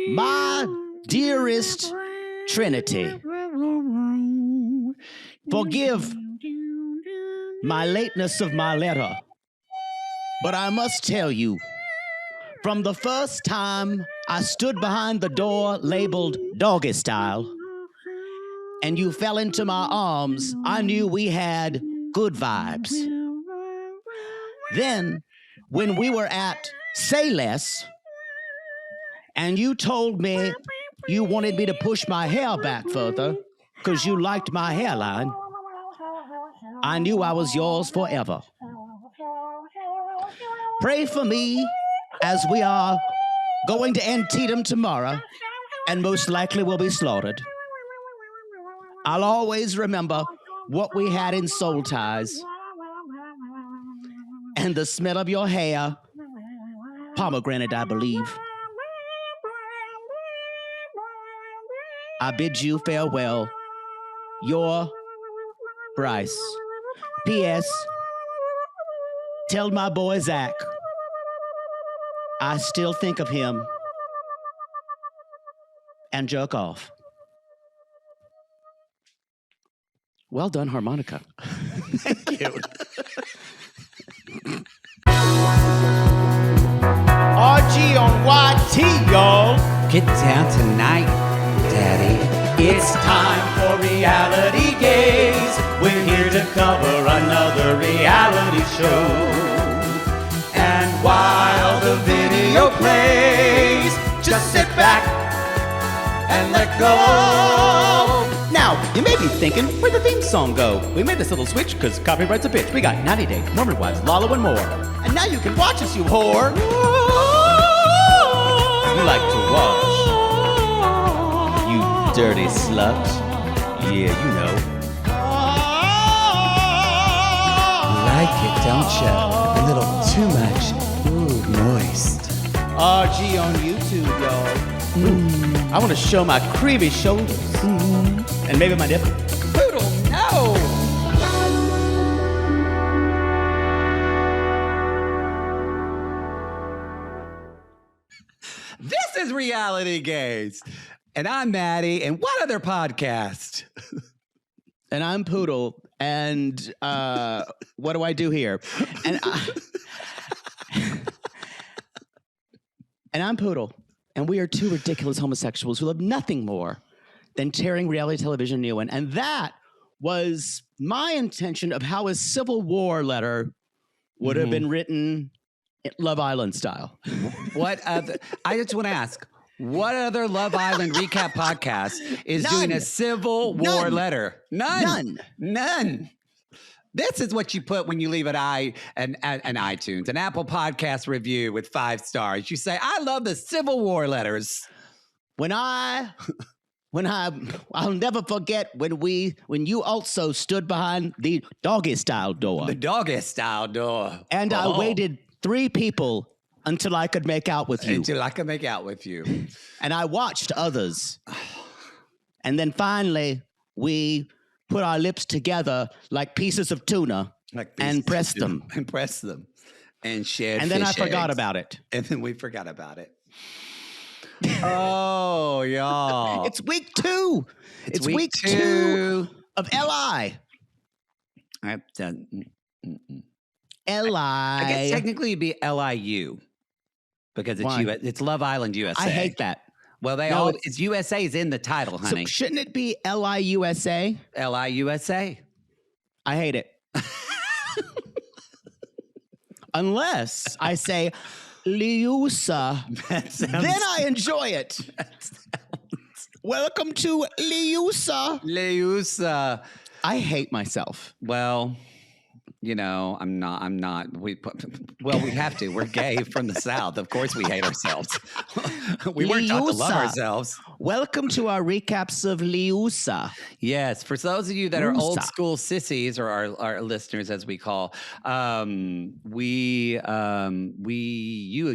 My dearest Trinity, forgive my lateness of my letter, but I must tell you, from the first time I stood behind the door labeled doggy style, and you fell into my arms, I knew we had good vibes. Then, when we were at Say Less, and you told me you wanted me to push my hair back further because you liked my hairline, I knew I was yours forever. Pray for me as we are going to Antietam tomorrow and most likely will be slaughtered. I'll always remember what we had in Soul Ties and the smell of your hair, pomegranate, I believe. I bid you farewell. Your Bryce. P.S. Tell my boy Zach I still think of him and jerk off. Well done, harmonica. Thank you. RG on YT, y'all. Get down tonight, Daddy. It's time for Reality Gays. We're here to cover another reality show. And while the video plays, just sit back and let go. Now, you may be thinking, where'd the theme song go? We made this little switch because copyright's a bitch. We got 90 Day, Mormon Wives, Lala, and more. And now you can watch us, you whore. You like to watch. You dirty slut. Yeah, you know. Like it, don't ya? A little too much. Ooh, moist. RG on YouTube, y'all. I want to show my creamy shoulders. And maybe my nipple. Poodle, no! This is Reality Gays. And I'm Mattie. And what other podcast? And I'm Poodle. And what do I do here? And I'm Poodle. And we are two ridiculous homosexuals who love nothing more than tearing reality television new. And that was my intention of how a Civil War letter would have been written Love Island style. What other? I just want to ask, what other Love Island recap podcast is doing a Civil War letter? None. This is what you put when you leave an iTunes, an Apple Podcast review with 5 stars. You say, I love the Civil War letters. I'll never forget when you also stood behind the doggy style door. The doggy style door. And I waited 3 people until I could make out with you. And I watched others. And then finally, we put our lips together like pieces of tuna and pressed them. And shared. And then I eggs. forgot about it. And then we forgot about it. Oh, y'all. It's week 2. It's week 2 of LI. LI. I guess technically it'd be LIU because it's Love Island USA. I hate that. Well, it's USA's in the title, honey. So shouldn't it be LIUSA? LIUSA. I hate it. Unless I say Liusa, then I enjoy it. Welcome to Liusa. Liusa. I hate myself. Well, you know, I'm not. We have to. We're gay from the South. Of course we hate ourselves. We weren't taught to love ourselves. Welcome to our recaps of Liusa. Yes, for those of you that are old school sissies, or our listeners as we call, you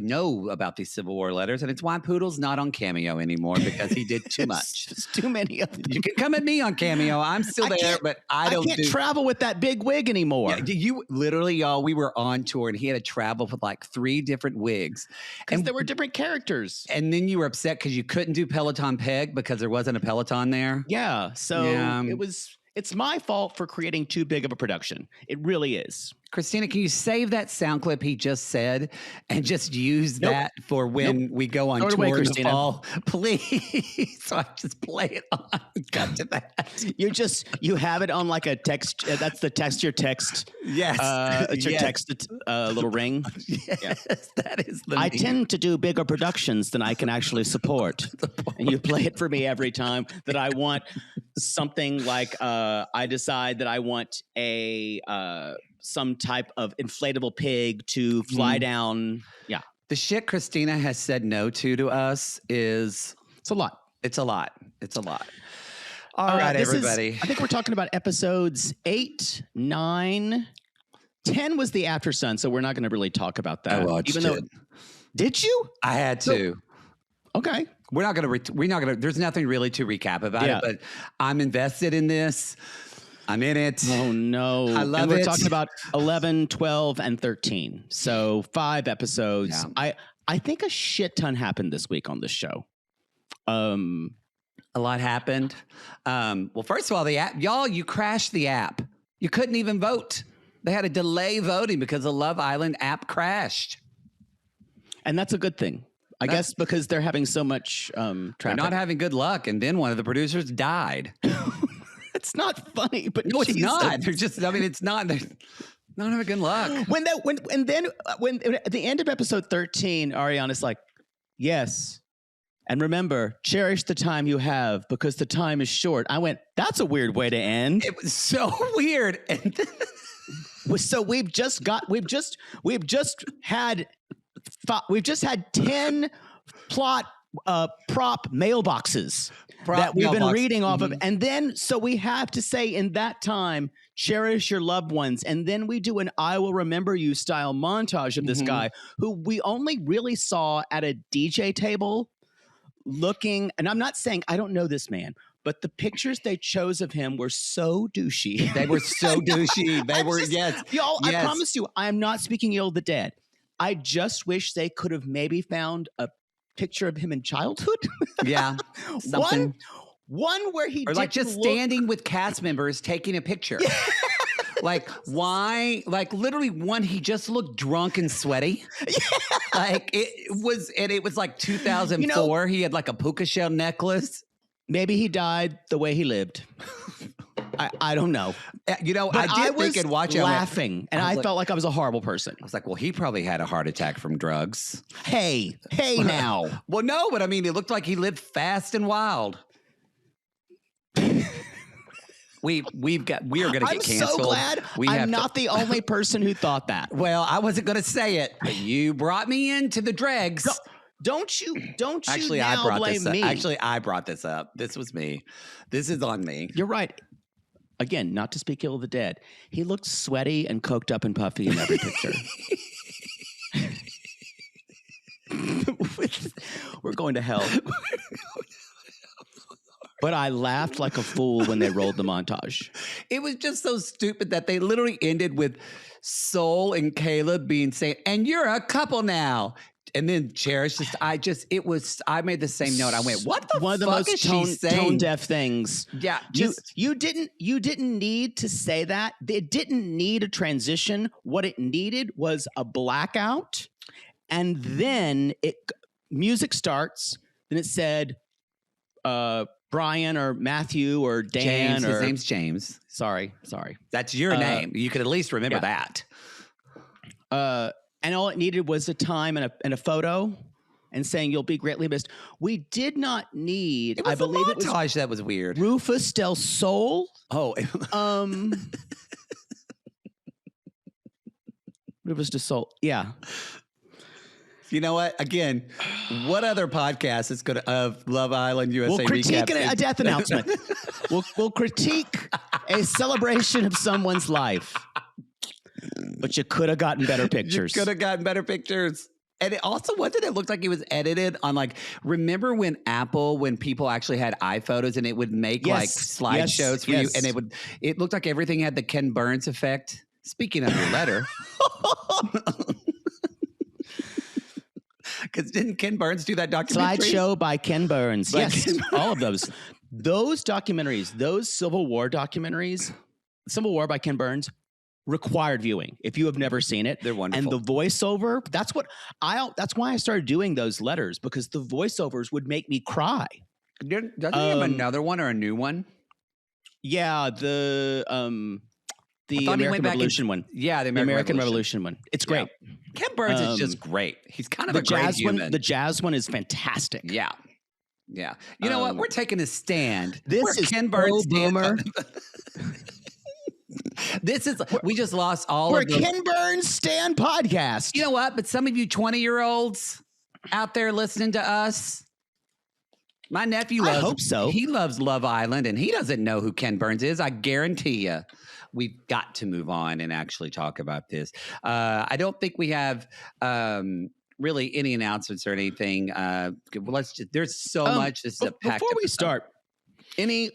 know about these Civil War letters, and it's why Poodle's not on Cameo anymore because he did too much. There's too many of them. You can come at me on Cameo. I'm still there, but I don't travel with that big wig anymore. Yeah, you literally, y'all, we were on tour and he had to travel with like 3 different wigs. Because there were different characters. And then you were upset because you couldn't do Peloton peg because there wasn't a Peloton there. Yeah. So it's my fault for creating too big of a production. It really is. Christina, can you save that sound clip he just said and just use that for when we go on tour in the fall? Please. So I just play it on. Got to that. You have it on like a text. That's the text your text. Yes. It's your text little ring. Yes. Yeah. That is the I tend to do bigger productions than I can actually support. And you play it for me every time that I want something like I decide that I want some type of inflatable pig to fly down. Yeah. The shit Christina has said no to us is... It's a lot. It's a lot. It's a lot. All right, everybody. I think we're talking about episodes 8, 9, 10 was the After Sun, so we're not going to really talk about that. I watched it. Did you? I had to. Okay. We're not going to, there's nothing really to recap about it, but I'm invested in this. I'm in it. Oh, no. I love it. We're talking about 11, 12, and 13. So 5 episodes. Yeah. I think a shit ton happened this week on this show. A lot happened. Well, first of all, the app, y'all, you crashed the app. You couldn't even vote. They had to delay voting because the Love Island app crashed. And that's a good thing. I guess because they're having so much traffic. They're not having good luck. And then one of the producers died. It's not funny, but no, it's not. They're just, I mean, it's not. They're not having good luck. When at the end of episode 13, Ariana's like, yes. And remember, cherish the time you have because the time is short. I went, that's a weird way to end. It was so weird. And so we've just had 10 plot prop mailboxes that we've been reading off of. And then, so we have to say in that time, cherish your loved ones. And then we do an I Will Remember You style montage of this guy who we only really saw at a DJ table looking, and I'm not saying I don't know this man, but the pictures they chose of him were so douchey. They were so douchey. They were, Y'all, I promise you, I am not speaking ill of the dead. I just wish they could have maybe found a picture of him in childhood. Yeah. Something. One where he or like just standing with cast members taking a picture. Like why? Like literally one, he just looked drunk and sweaty. Yeah. Like it was like 2004. He had like a puka shell necklace. Maybe he died the way he lived. I don't know. But I did think and watch it laughing, and I felt like I was a horrible person. I was like, well, he probably had a heart attack from drugs. Hey now. Well, no, but I mean, it looked like he lived fast and wild. We are going to get canceled. I'm so glad I'm not the only person who thought that. Well, I wasn't going to say it, but you brought me into the dregs. No, don't you Actually, now blame me. Actually, I brought this up. This was me. This is on me. You're right. Again, not to speak ill of the dead. He looked sweaty and coked up and puffy in every picture. We're going to hell. But I laughed like a fool when they rolled the montage. It was just so stupid that they literally ended with Soul and Caleb being saying, and you're a couple now. And then Cherish I made the same note. I went, what the One of the fuck most is she saying? Tone deaf things. Yeah. You didn't need to say that. It didn't need a transition. What it needed was a blackout. And then music starts. Then it said, Brian or Matthew or Dan. James, his name's James. Sorry. That's your name. You could at least remember that. And all it needed was a time and a photo and saying you'll be greatly missed. We did not need, it was I believe it was montage that was weird. Rufus Del Sol. Oh. Rufus Del Sol. Yeah. You know what? Again, what other podcast is going to of Love Island USA We'll critique recap? a death announcement. we'll critique a celebration of someone's life. But you could have gotten better pictures. You could have gotten better pictures. And it also wasn't it looked like it was edited on like, remember when people actually had iPhotos and it would make like slideshows for you and it looked like everything had the Ken Burns effect. Speaking of your letter, because didn't Ken Burns do that documentary? Slideshow by Ken Burns. Yes, all of those. Those documentaries, those Civil War documentaries, Civil War by Ken Burns, required viewing. If you have never seen it, they're wonderful. And the voiceover, that's why I started doing those letters, because the voiceovers would make me cry. Doesn't he have another one or a new one? Yeah, the American Revolution one. Yeah, the American Revolution one. It's great. Yeah. Ken Burns is just great. He's kind of the a great jazz human. one. The jazz one is fantastic. Yeah. Yeah. You know what? We're taking a stand. This is Ken Burns boomer. We just lost all we're of them. Ken Burns Stand podcast. You know what? But some of you 20-year-olds out there listening to us, my nephew loves. I hope so. He loves Love Island, and he doesn't know who Ken Burns is. I guarantee you. We've got to move on and actually talk about this. I don't think we have really any announcements or anything. There's so much. This is a packed before we start, any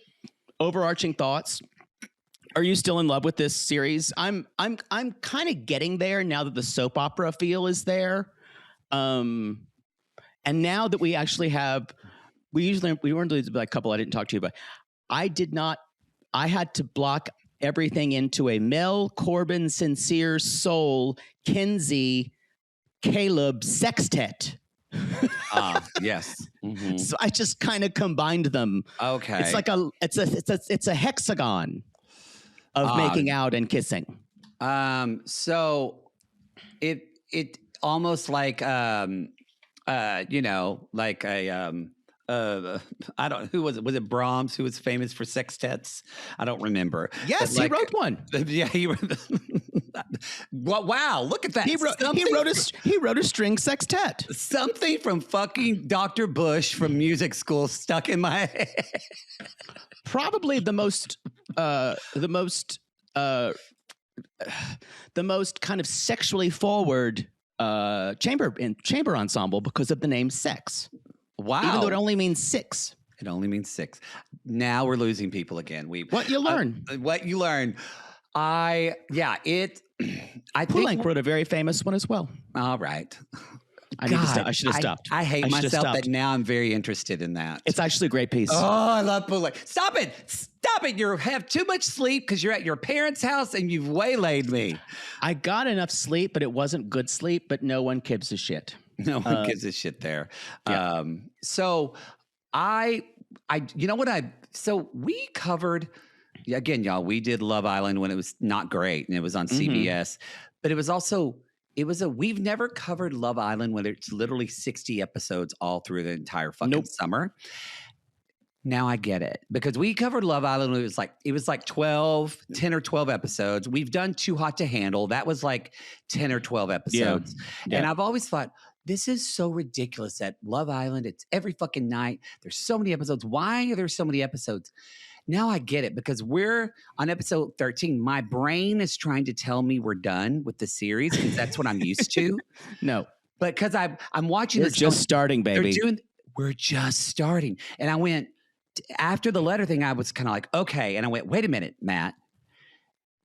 overarching thoughts? Are you still in love with this series? I'm kind of getting there now that the soap opera feel is there. And now that we actually have, we weren't a couple I didn't talk to you, but I had to block everything into a Mel, Corbin, Sincere, Soul, Kenzie, Caleb sextet. Yes. Mm-hmm. So I just kind of combined them. Okay. It's like it's a hexagon of making out and kissing. So it almost like like a I don't, who was it? Was it Brahms who was famous for sextets? I don't remember. Yes, he wrote one. Yeah, he wrote. Wow, look at that. He wrote a string sextet. Something from fucking Dr. Bush from music school stuck in my head. Probably the most kind of sexually forward chamber ensemble because of the name sex. Wow. Even though it only means six. It only means six. Now we're losing people again. What you learn. What you learn. I Poulenc wrote a very famous one as well. All right. I should have stopped. I hate myself, but now I'm very interested in that. It's actually a great piece. Oh, I love Poulenc. Stop it. You have too much sleep because you're at your parents' house and you've waylaid me. I got enough sleep, but it wasn't good sleep, but no one gives a shit. No one gives a shit there. Yeah. So we covered, again, y'all, we did Love Island when it was not great and it was on CBS, but it was also, we've never covered Love Island when it's literally 60 episodes all through the entire fucking summer. Now I get it, because we covered Love Island when it was like 10 or 12 episodes. We've done Too Hot to Handle. That was like 10 or 12 episodes. Yeah. And I've always thought, this is so ridiculous that Love Island, it's every fucking night. There's so many episodes. Why are there so many episodes? Now I get it, because we're on episode 13. My brain is trying to tell me we're done with the series because that's what I'm used to. No. But because I'm watching this. We're just starting, baby. We're just starting. And I went, after the letter thing, I was kind of like, okay. And I went, wait a minute, Matt.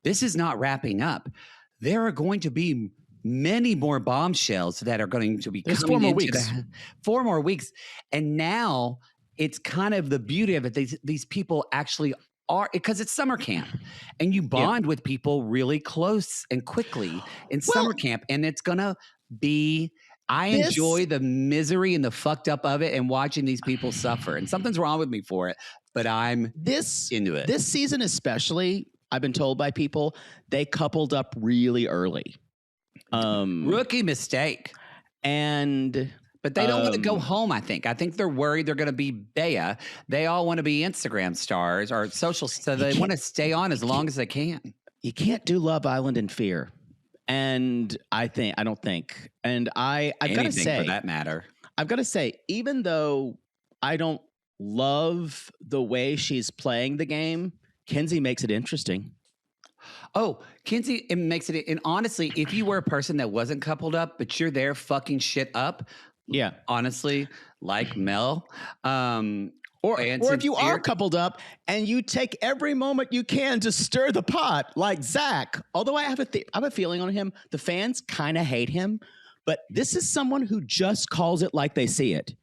This is not wrapping up. There are going to be many more bombshells that are going to be coming 4 more weeks. 4 more weeks. And now it's kind of the beauty of it. These people actually are, because it's summer camp and you bond with people really close and quickly in summer camp. And it's going to be, I enjoy the misery and the fucked up of it and watching these people suffer. And something's wrong with me for it, but I'm into it. This season especially, I've been told by people, they coupled up really early. Rookie mistake. But they don't want to go home, I think. I think they're worried they're going to be Bea. They all want to be Instagram stars or social, so they want to stay on as long as they can. You can't do Love Island in fear. And I don't think. And I've got to say, for that matter, I've got to say, even though I don't love the way she's playing the game, Kenzie makes it interesting. Oh, Kenzie, it makes it. And honestly, if you were a person that wasn't coupled up, but you're there fucking shit up. Yeah. Honestly, like Mel, Or if you are coupled up and you take every moment you can to stir the pot, like Zach. Although I have a feeling on him, the fans kind of hate him, but this is someone who just calls it like they see it,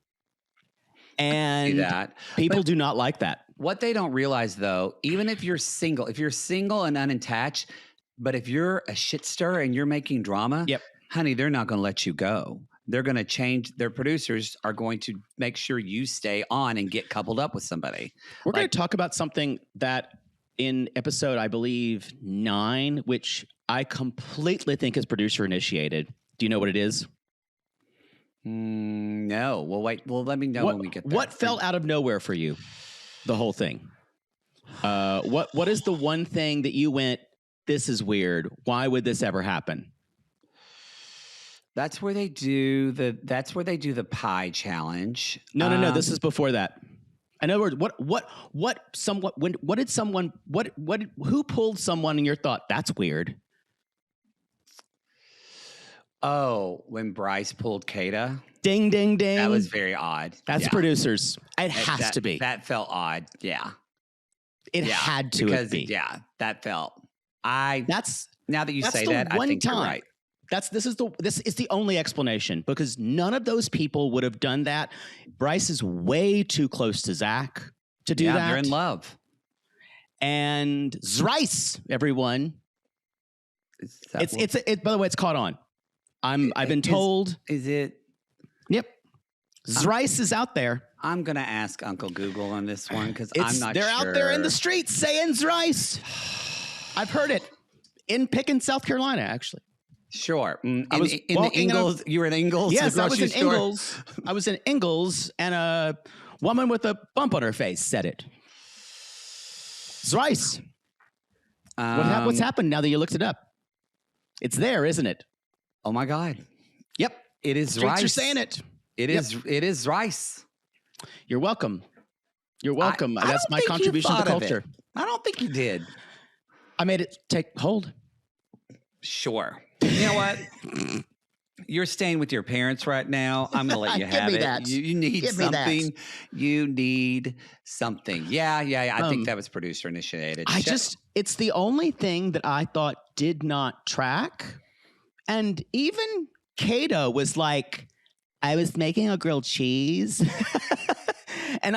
and people do not like that. What they don't realize, though, even if you're single and unattached, but if you're a shit stirrer and you're making drama, honey, they're not going to let you go. They're going to change. Their producers are going to make sure you stay on and get coupled up with somebody. We're going to talk about something that in episode, I believe, 9, which I completely think is producer initiated. Do you know what it is? No. Well, wait. Well, let me know when we get there. What fell out of nowhere for you? The whole thing. What is the one thing that you went, this is weird. Why would this ever happen? That's where they do the pie challenge. No. This is before that. In other words, who pulled someone and you thought that's weird? Oh, when Bryce pulled Kayda. Ding, ding, ding. That was very odd. That's producers. It has to be. That felt odd. Yeah. It had to be. Yeah, that felt. Now that you say that, I think you're right. This is the only explanation, because none of those people would have done that. Bryce is way too close to Zach to do that. They're in love. And Zrice, everyone. By the way, it's caught on. I've been told. Is it? Yep. Zrice is out there. I'm going to ask Uncle Google on this one because I'm not sure. They're out there in the streets saying Zrice. I've heard it in Pickens, South Carolina, actually. Sure. I was in the Ingalls. You were in Ingalls? Yes, I was in Ingalls. I was in Ingalls, and a woman with a bump on her face said it. Zrice. What's happened now that you looked it up? It's there, isn't it? Oh, my God. Yep. It is Streets Rice. You're saying it. It is Rice. You're welcome. You're welcome. That's my contribution to the culture. I don't think you did. I made it take hold. Sure. You know what? You're staying with your parents right now. I'm going to let you have it. That. You need something. You need something. Yeah. I think that was producer initiated. It's the only thing that I thought did not track. And even Kayda was like, I was making a grilled cheese. And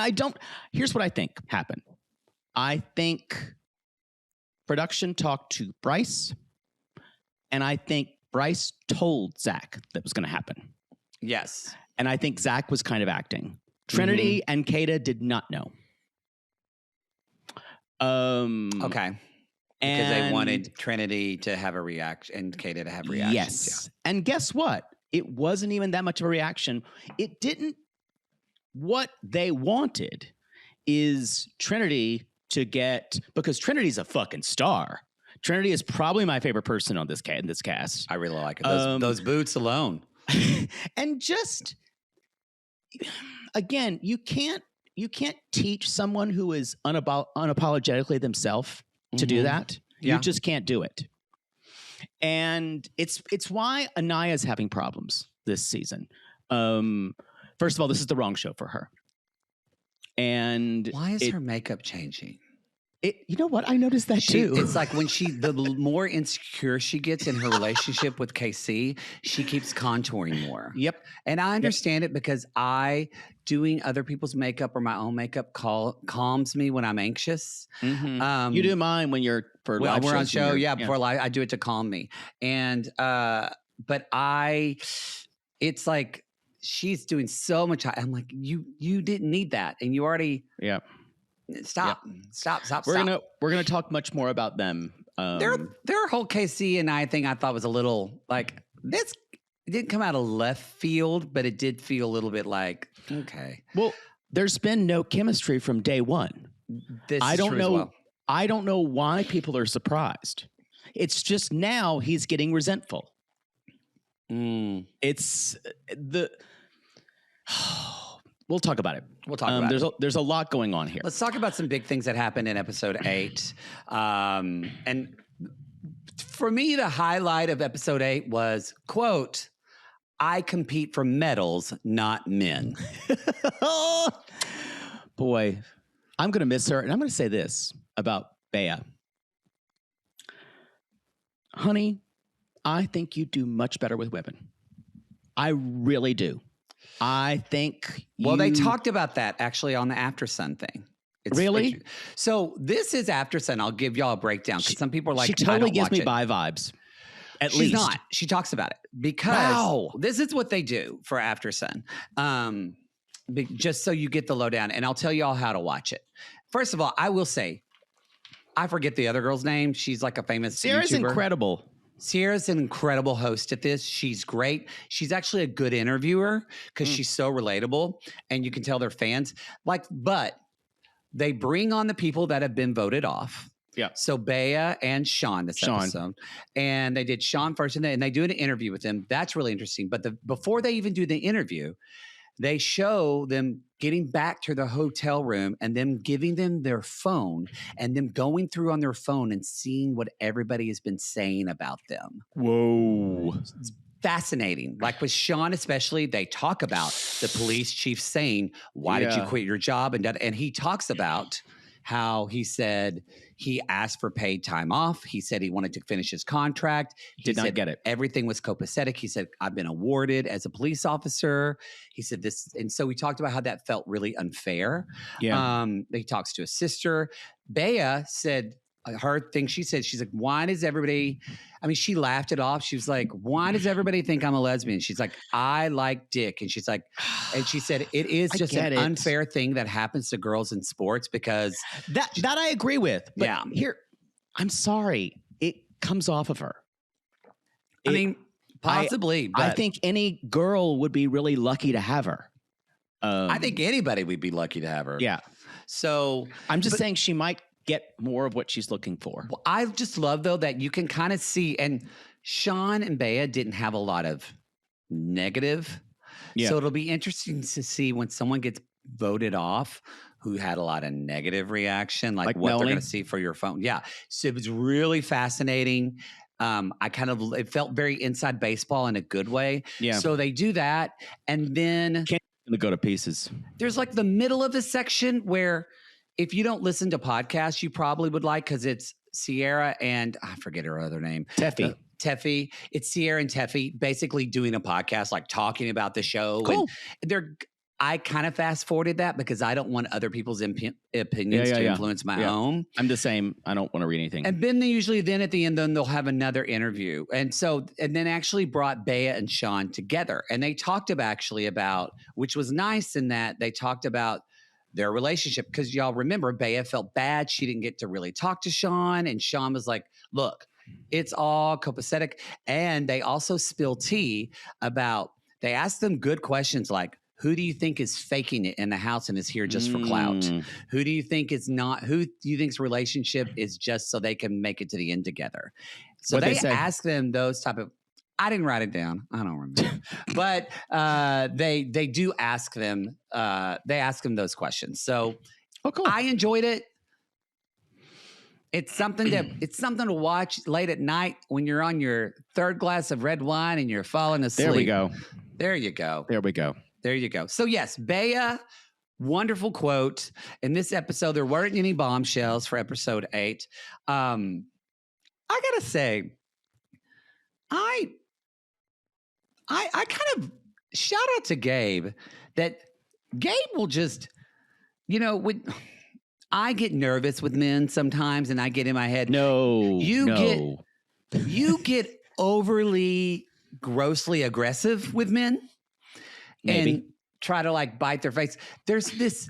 here's what I think happened. I think production talked to Bryce, and I think Bryce told Zach that was going to happen. Yes. And I think Zach was kind of acting. Trinity and Kayda did not know. Okay. Because they wanted Trinity to have a reaction and Kayda to have reactions. Yes. Yeah. And guess what? It wasn't even that much of a reaction. What they wanted is Trinity to get, because Trinity's a fucking star. Trinity is probably my favorite person on in this cast. I really like it. Those boots alone. And just, again, you can't teach someone who is unapologetically themselves to do that. Yeah. You just can't do it. And it's why Anaya's having problems this season. First of all, this is the wrong show for her. And why is her makeup changing? You know what? I noticed that too. It's like when the more insecure she gets in her relationship with KC, she keeps contouring more. Yep. And I understand it because doing other people's makeup or my own makeup calms me when I'm anxious. Mm-hmm. You do mine when you're live we're on show. Before live, I do it to calm me. And but it's like she's doing so much. I'm like, you didn't need that, and you already. Yeah. Stop. We're gonna talk much more about them. Their whole KC and I thing I thought was a little like this. It didn't come out of left field, but it did feel a little bit like okay. Well, there's been no chemistry from day one. I don't know why people are surprised. It's just now he's getting resentful. It's the. We'll talk about it. We'll talk about it. There's a lot going on here. Let's talk about some big things that happened in episode 8. And for me, the highlight of episode 8 was, quote, I compete for medals, not men. Boy, I'm going to miss her. And I'm going to say this about Bea. Honey, I think you do much better with women. I really do. I think Well, they talked about that actually on the After Sun thing. Really? So this is After Sun. I'll give y'all a breakdown because some people are like, she totally gives me it. bi vibes. At She's least. not. She talks about it because this is what they do for After Sun. Just so you get the lowdown, and I'll tell you all how to watch it. First of all, I will say, I forget the other girl's name. She's like a famous Sierra's YouTuber. incredible. Sierra's an incredible host at this. She's great. She's actually a good interviewer because she's so relatable, and you can tell they're fans. But they bring on the people that have been voted off. Yeah. So Bea and Sean episode, and they did Sean first, and they do an interview with him. That's really interesting. But before they even do the interview, they show them getting back to the hotel room and them giving them their phone and them going through on their phone and seeing what everybody has been saying about them. Whoa. It's fascinating. Like with Sean especially, they talk about the police chief saying, why did you quit your job? And he talks about how he said he asked for paid time off. He said he wanted to finish his contract. Did not get it. Everything was copacetic. He said, I've been awarded as a police officer. He said this. And so we talked about how that felt really unfair. Yeah. He talks to his sister. Bea said, her thing she said, she's like, why does everybody, I mean, she laughed it off. She was like, why does everybody think I'm a lesbian? She's like, I like dick. And she's like, and she said, it is just an unfair thing that happens to girls in sports because. That I agree with. But yeah. Here, I'm sorry. It comes off of her. I mean, possibly. But I think any girl would be really lucky to have her. I think anybody would be lucky to have her. Yeah. So. I'm just saying she might get more of what she's looking for. Well, I just love though that you can kind of see, and Sean and Bea didn't have a lot of negative. Yeah. So it'll be interesting to see when someone gets voted off who had a lot of negative reaction, like what they're going to see for your phone. Yeah. So it was really fascinating. It felt very inside baseball in a good way. Yeah. So they do that. And then can't go to pieces. There's like the middle of the section where if you don't listen to podcasts, you probably would like, because it's Sierra and I forget her other name. Teffy. It's Sierra and Teffy basically doing a podcast, like talking about the show. Cool. And I kind of fast forwarded that because I don't want other people's opinions to influence my own. I'm the same. I don't want to read anything. And then then at the end, then they'll have another interview. And then actually brought Bea and Sean together. And they talked about, which was nice in that they talked about their relationship, because y'all remember Bea felt bad. She didn't get to really talk to Sean, and Sean was like, look, it's all copacetic. And they also spill tea about, they asked them good questions like, who do you think is faking it in the house and is here just for clout? Who do you think is not? Who do you think's relationship is just so they can make it to the end together? So they ask them those type of, I didn't write it down. I don't remember. But they do ask them. They ask them those questions. So, cool. I enjoyed it. It's something to watch late at night when you're on your third glass of red wine and you're falling asleep. There we go. There you go. There we go. There you go. So yes, Bea, wonderful quote. In this episode, there weren't any bombshells for episode 8. I gotta say, I kind of shout out to Gabe that Gabe will just, when I get nervous with men sometimes and I get in my head. You get overly grossly aggressive with men. Maybe. And try to like bite their face. There's this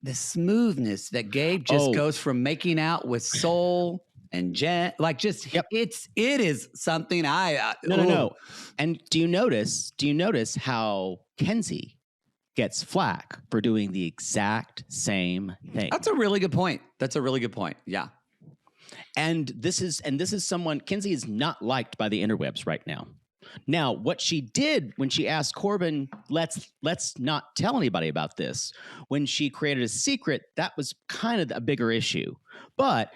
smoothness that Gabe just goes from making out with Soul and Jen, like just it is something No. And do you notice how Kenzie gets flack for doing the exact same thing? That's a really good point. Yeah. And this is someone, Kenzie is not liked by the interwebs right now. Now, what she did when she asked Corbin, let's not tell anybody about this, when she created a secret, that was kind of a bigger issue. But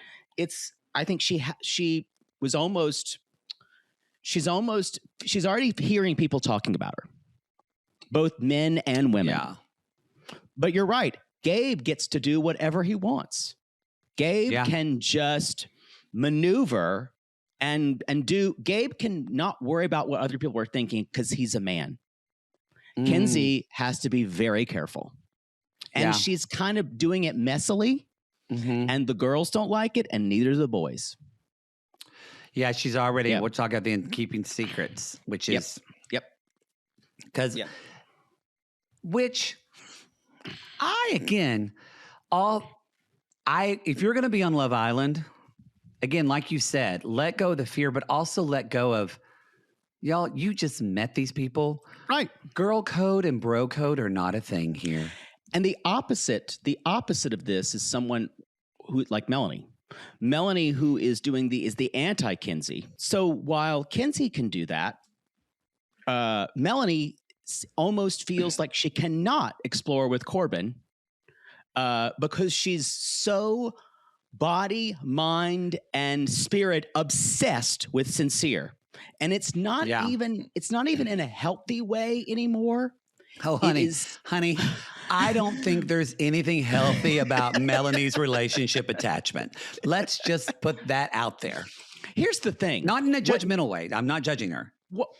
I think she's already hearing people talking about her, both men and women. Yeah. But you're right. Gabe gets to do whatever he wants. Gabe can just maneuver and do. Gabe can not worry about what other people are thinking because he's a man. Kenzie has to be very careful. And she's kind of doing it messily. And the girls don't like it, and neither do the boys. Yeah, she's already, we'll talk about the keeping secrets, which is. Because, which if you're going to be on Love Island, again, like you said, let go of the fear, but also let go of, y'all, you just met these people. Right. Girl code and bro code are not a thing here. And the opposite of this is someone who, like Melanie. Melanie, who is the anti-Kenzie. So while Kenzie can do that, Melanie almost feels like she cannot explore with Corbin because she's so body, mind, and spirit obsessed with Sincere. And it's not even in a healthy way anymore. Oh, honey, I don't think there's anything healthy about Melanie's relationship attachment. Let's just put that out there. Here's the thing. Not in a judgmental way. I'm not judging her.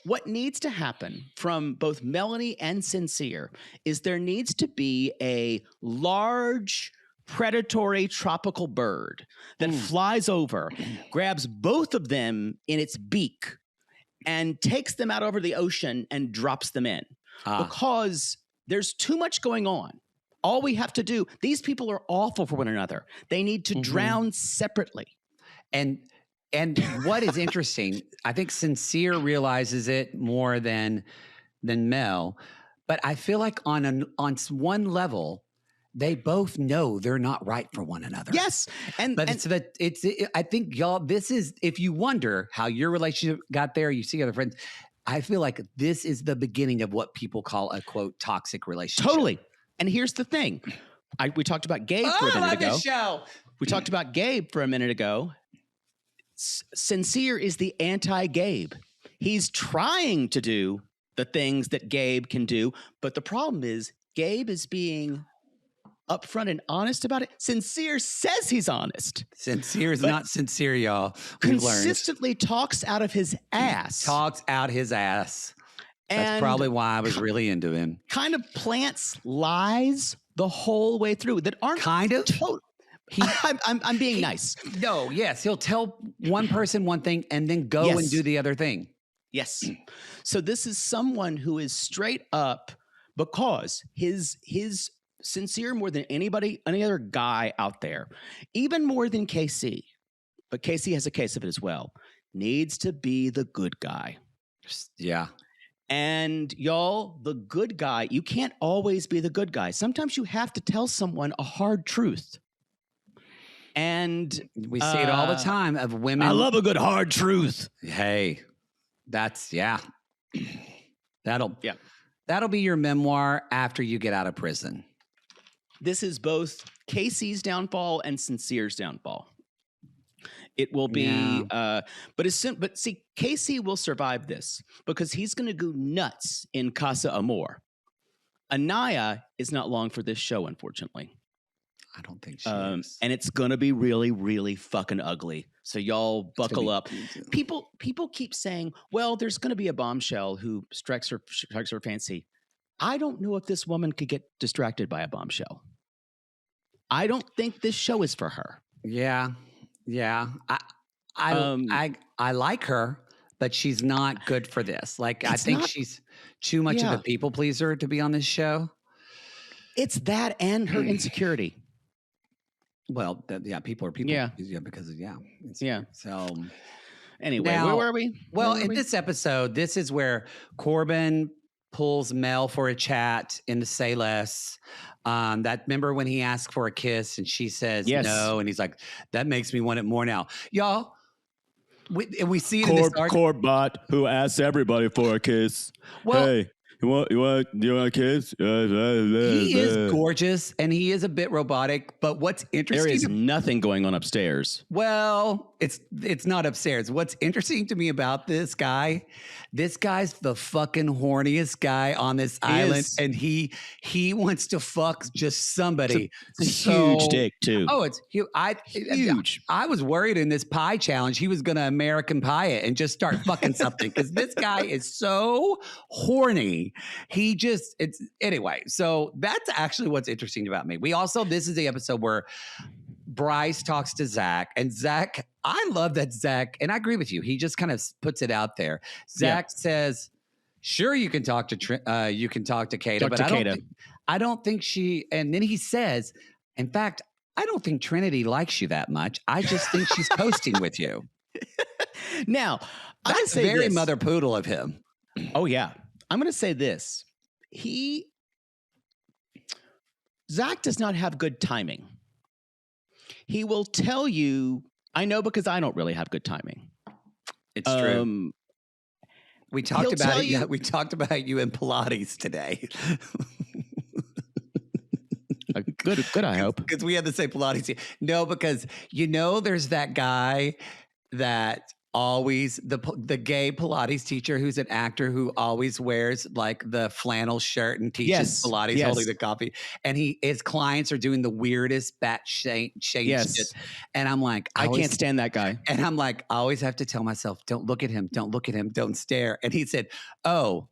What needs to happen from both Melanie and Sincere is there needs to be a large predatory tropical bird that flies over, grabs both of them in its beak, and takes them out over the ocean and drops them in. Because there's too much going on. All we have to do, these people are awful for one another. They need to drown separately. And what is interesting, I think Sincere realizes it more than Mel, but I feel like on one level, they both know they're not right for one another. Yes, I think y'all, this is, if you wonder how your relationship got there, you see other friends. I feel like this is the beginning of what people call a quote toxic relationship. Totally. And here's the thing: we talked about Gabe for a minute ago. This show. We talked about Gabe for a minute ago. Sincere is the anti-Gabe. He's trying to do the things that Gabe can do, but the problem is Gabe is being upfront and honest about it. Sincere says he's honest. Sincere is not sincere, y'all. Consistently talks out of his ass. Talks out his ass. That's probably why I was really into him. Kind of plants lies the whole way through that aren't kind of. I'm being nice. No, yes, he'll tell one person one thing and then go and do the other thing. Yes. So this is someone who is straight up because his Sincere more than any other guy out there, even more than KC, but KC has a case of it as well, needs to be the good guy. Yeah. And y'all, the good guy, you can't always be the good guy. Sometimes you have to tell someone a hard truth. And we see it all the time of women. I love a good hard truth. Hey, that's that'll be your memoir after you get out of prison. This is both Casey's downfall and Sincere's downfall. It will be, but see, Casey will survive this because he's going to go nuts in Casa Amor. Anaya is not long for this show, unfortunately. I don't think she is. And it's going to be really, really fucking ugly. So y'all buckle up. People keep saying, well, there's going to be a bombshell who strikes her fancy. I don't know if this woman could get distracted by a bombshell. I don't think this show is for her. Yeah. I like her, but she's not good for this. Like, I think she's too much of a people pleaser to be on this show. It's that and her insecurity. Well, people are people. Yeah. Because So anyway, where were we? This episode, this is where Corbin pulls Mel for a chat in the Say Less. Remember when he asked for a kiss and she says no, and he's like, that makes me want it more now. Y'all, we see it in this Corbot who asks everybody for a kiss. Well, hey, You want kids? He is gorgeous and he is a bit robotic, but what's interesting? There is nothing going on upstairs. Well, it's not upstairs. What's interesting to me about this guy's the fucking horniest guy on this island, and he wants to fuck just somebody. It's a huge dick too. Oh, it's huge. Huge. I was worried in this pie challenge he was going to American Pie it and just start fucking something because this guy is so horny. Anyway. So that's actually what's interesting about me. This is the episode where Bryce talks to Zach, and Zach, I love that Zach, and I agree with you. He just kind of puts it out there. Zach says, "Sure, you can talk to Kayda, but I don't think she." And then he says, "In fact, I don't think Trinity likes you that much. I just think she's coasting with you." Now, that's very mother poodle of him. Oh yeah, I'm going to say this. Zach does not have good timing. He will tell you, I know because I don't really have good timing. It's true. We talked about it. We talked about you in Pilates today. Good, I hope. Because we had the same Pilates. No, because there's that guy that always the gay Pilates teacher who's an actor who always wears like the flannel shirt and teaches Pilates holding the coffee, and his clients are doing the weirdest bat shit. And I'm like, I can't stand that guy. And I'm like, I always have to tell myself, don't look at him, don't stare. And he said, "Oh,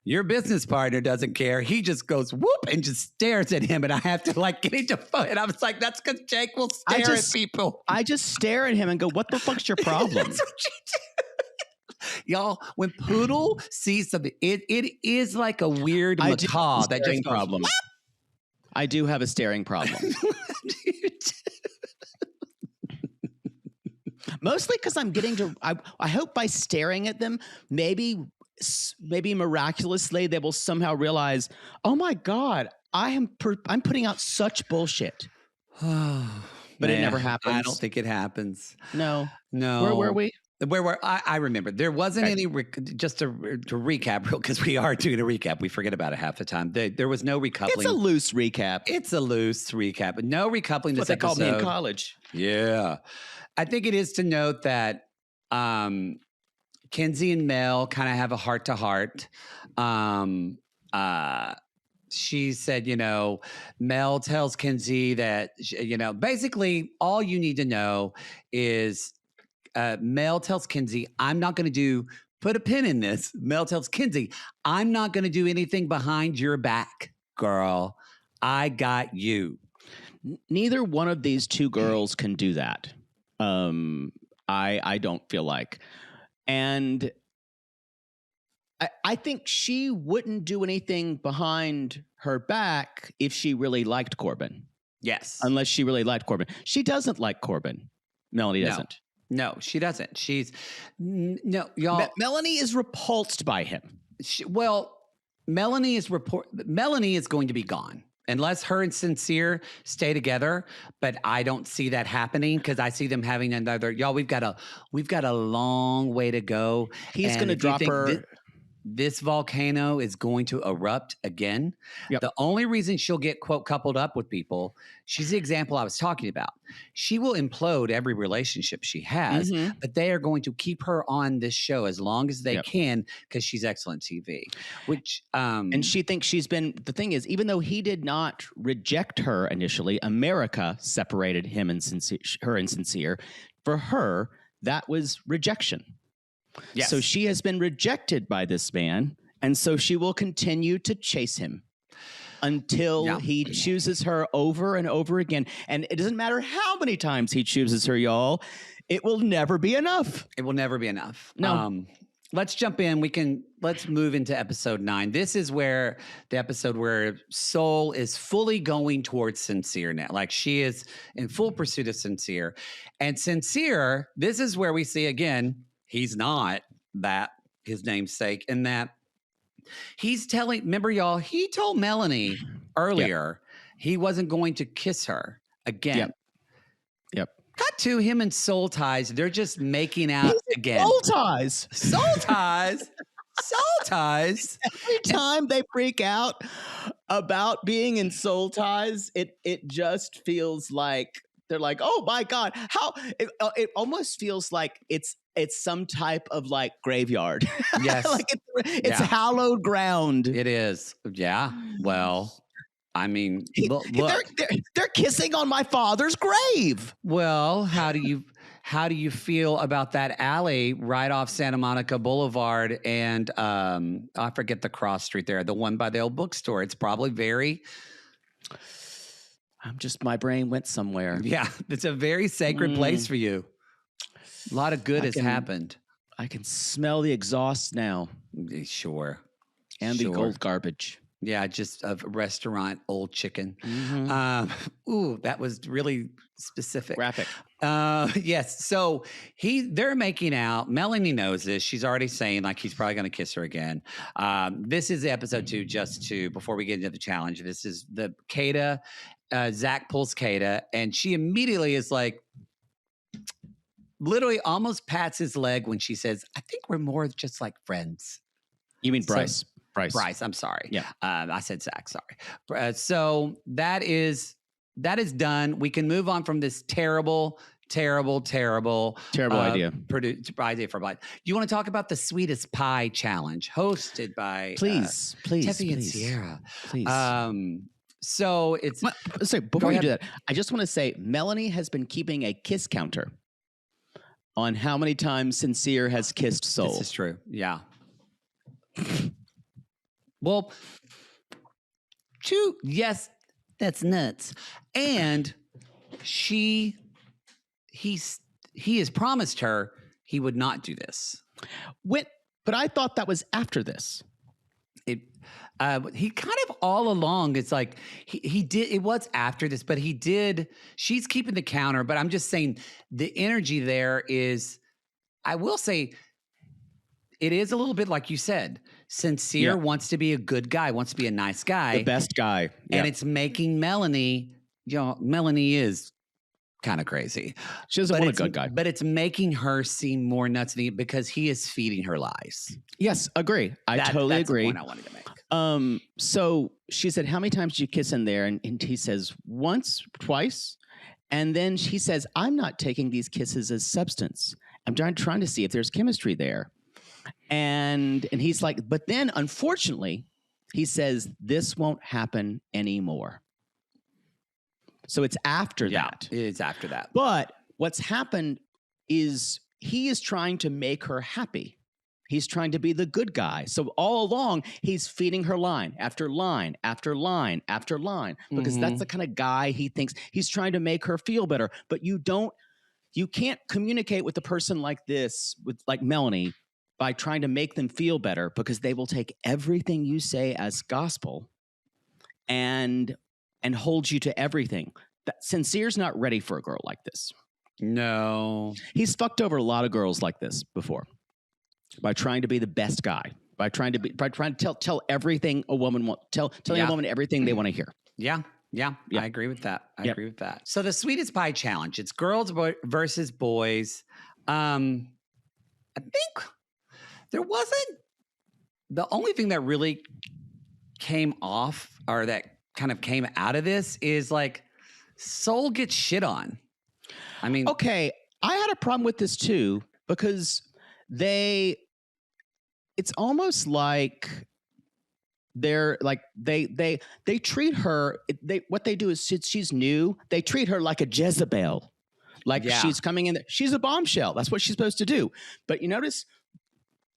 your business partner doesn't care. He just goes whoop and just stares at him." And I have to like get into fun. And I was like, that's because Jake will stare at people. I just stare at him and go, what the fuck's your problem? That's what you do. Y'all, when Poodle sees something, it is like a weird macaw that just goes, problem. Whoop! I do have a staring problem. Mostly because I'm getting to, I hope by staring at them, maybe miraculously they will somehow realize, oh my God, I'm putting out such bullshit. But it never happens. I don't think it happens. No. Where were we? I remember there wasn't any, just to recap, because we are doing a recap. We forget about it half the time. There was no recoupling. It's a loose recap. No recoupling this episode. What they called me in college. Yeah. I think it is to note that Kenzie and Mel kind of have a heart-to-heart. She said, Mel tells Kenzie that, basically all you need to know is Mel tells Kenzie, I'm not going to put a pin in this. Mel tells Kenzie, I'm not going to do anything behind your back, girl. I got you. Neither one of these two girls can do that. I don't feel like. And I think she wouldn't do anything behind her back if she really liked Corbin. Yes. Unless she really liked Corbin. She doesn't like Corbin. Melanie doesn't. No, she doesn't. Y'all. Melanie is repulsed by him. Melanie is going to be gone. Unless her and Sincere stay together, but I don't see that happening because I see them having another. Y'all, we've got a long way to go. He's going to drop her. This volcano is going to erupt again. Yep. The only reason she'll get, quote, coupled up with people, she's the example I was talking about. She will implode every relationship she has, but they are going to keep her on this show as long as they can because she's excellent TV. And she thinks the thing is, even though he did not reject her initially, America separated him and her and Sincere. For her, that was rejection. Yes. So she has been rejected by this man, and so she will continue to chase him until he chooses her over and over again. And it doesn't matter how many times he chooses her, y'all. It will never be enough. It will never be enough. No. Let's jump in. Let's move into episode 9. This is where the episode where Soul is fully going towards Sincere now. Like she is in full pursuit of Sincere. And Sincere, this is where we see again, he's not his namesake, and that he's telling, remember y'all, he told Melanie earlier he wasn't going to kiss her again. Yep. Cut to him and Soul Ties. They're just making out again. Soul Ties. Soul Ties. Soul ties. Every time they freak out about being in soul ties, it just feels like they're like, oh my God, how it almost feels like it's some type of like graveyard. Yes. Like it's hallowed ground. It is. Yeah. Well, I mean, look. They're kissing on my father's grave. Well, how do you feel about that alley right off Santa Monica Boulevard and I forget the cross street there, the one by the old bookstore? It's probably very. My brain went somewhere. Yeah, it's a very sacred place for you. A lot of good has happened. I can smell the exhaust now. Sure. And the gold garbage. Yeah, just a restaurant, old chicken. Mm-hmm. That was really specific. Graphic. Yes. So they're making out. Melanie knows this. She's already saying like he's probably going to kiss her again. This is episode 2. Before we get into the challenge, this is the Kayda. Zach pulls Kayda, and she immediately is like, literally almost pats his leg when she says, "I think we're more just like friends." You mean Bryce? Bryce. I'm sorry. Yeah. I said Zach. Sorry. So that is done. We can move on from this terrible idea. Idea for Blythe. You want to talk about the Sweetest Pie Challenge hosted by please, Teppy and Sierra. Please. So it's sorry, before you do that, I just want to say Melanie has been keeping a kiss counter on how many times Sincere has kissed Soul. This is true. Yeah. Well, yes, that's nuts. And he has promised her he would not do this. But I thought that was after this. He kind of all along, it's like he did, it was after this, but he did, she's keeping the counter, but I'm just saying the energy there is, I will say, it is a little bit like you said, Sincere wants to be a good guy, wants to be a nice guy. The best guy. And it's making Melanie, Melanie is kind of crazy. She doesn't want a good guy. But it's making her seem more nuts because he is feeding her lies. Yes, agree. I totally agree. That's the point I wanted to make. So she said, how many times did you kiss in there? And he says, once, twice. And then she says, I'm not taking these kisses as substance. I'm trying to see if there's chemistry there. And he's like, but then unfortunately, he says, this won't happen anymore. So it's after that. It's after that. But what's happened is he is trying to make her happy. He's trying to be the good guy. So all along, he's feeding her line after line after line after line because that's the kind of guy he thinks. He's trying to make her feel better. But you can't communicate with a person like this, like Melanie, by trying to make them feel better because they will take everything you say as gospel and hold you to everything. Sincere's not ready for a girl like this. No. He's fucked over a lot of girls like this before by trying to be the best guy, by trying to tell everything a woman wants, telling a woman everything they want to hear. Yeah. I agree with that. I agree with that. So the Sweetest Pie Challenge, it's girls versus boys. I think there wasn't, the only thing that really came off or that kind of came out of this is like Soul gets shit on. I mean, okay, I had a problem with this too because it's almost like they're like they treat her. What they do is she's new. They treat her like a Jezebel, like she's coming in. She's a bombshell. That's what she's supposed to do. But you notice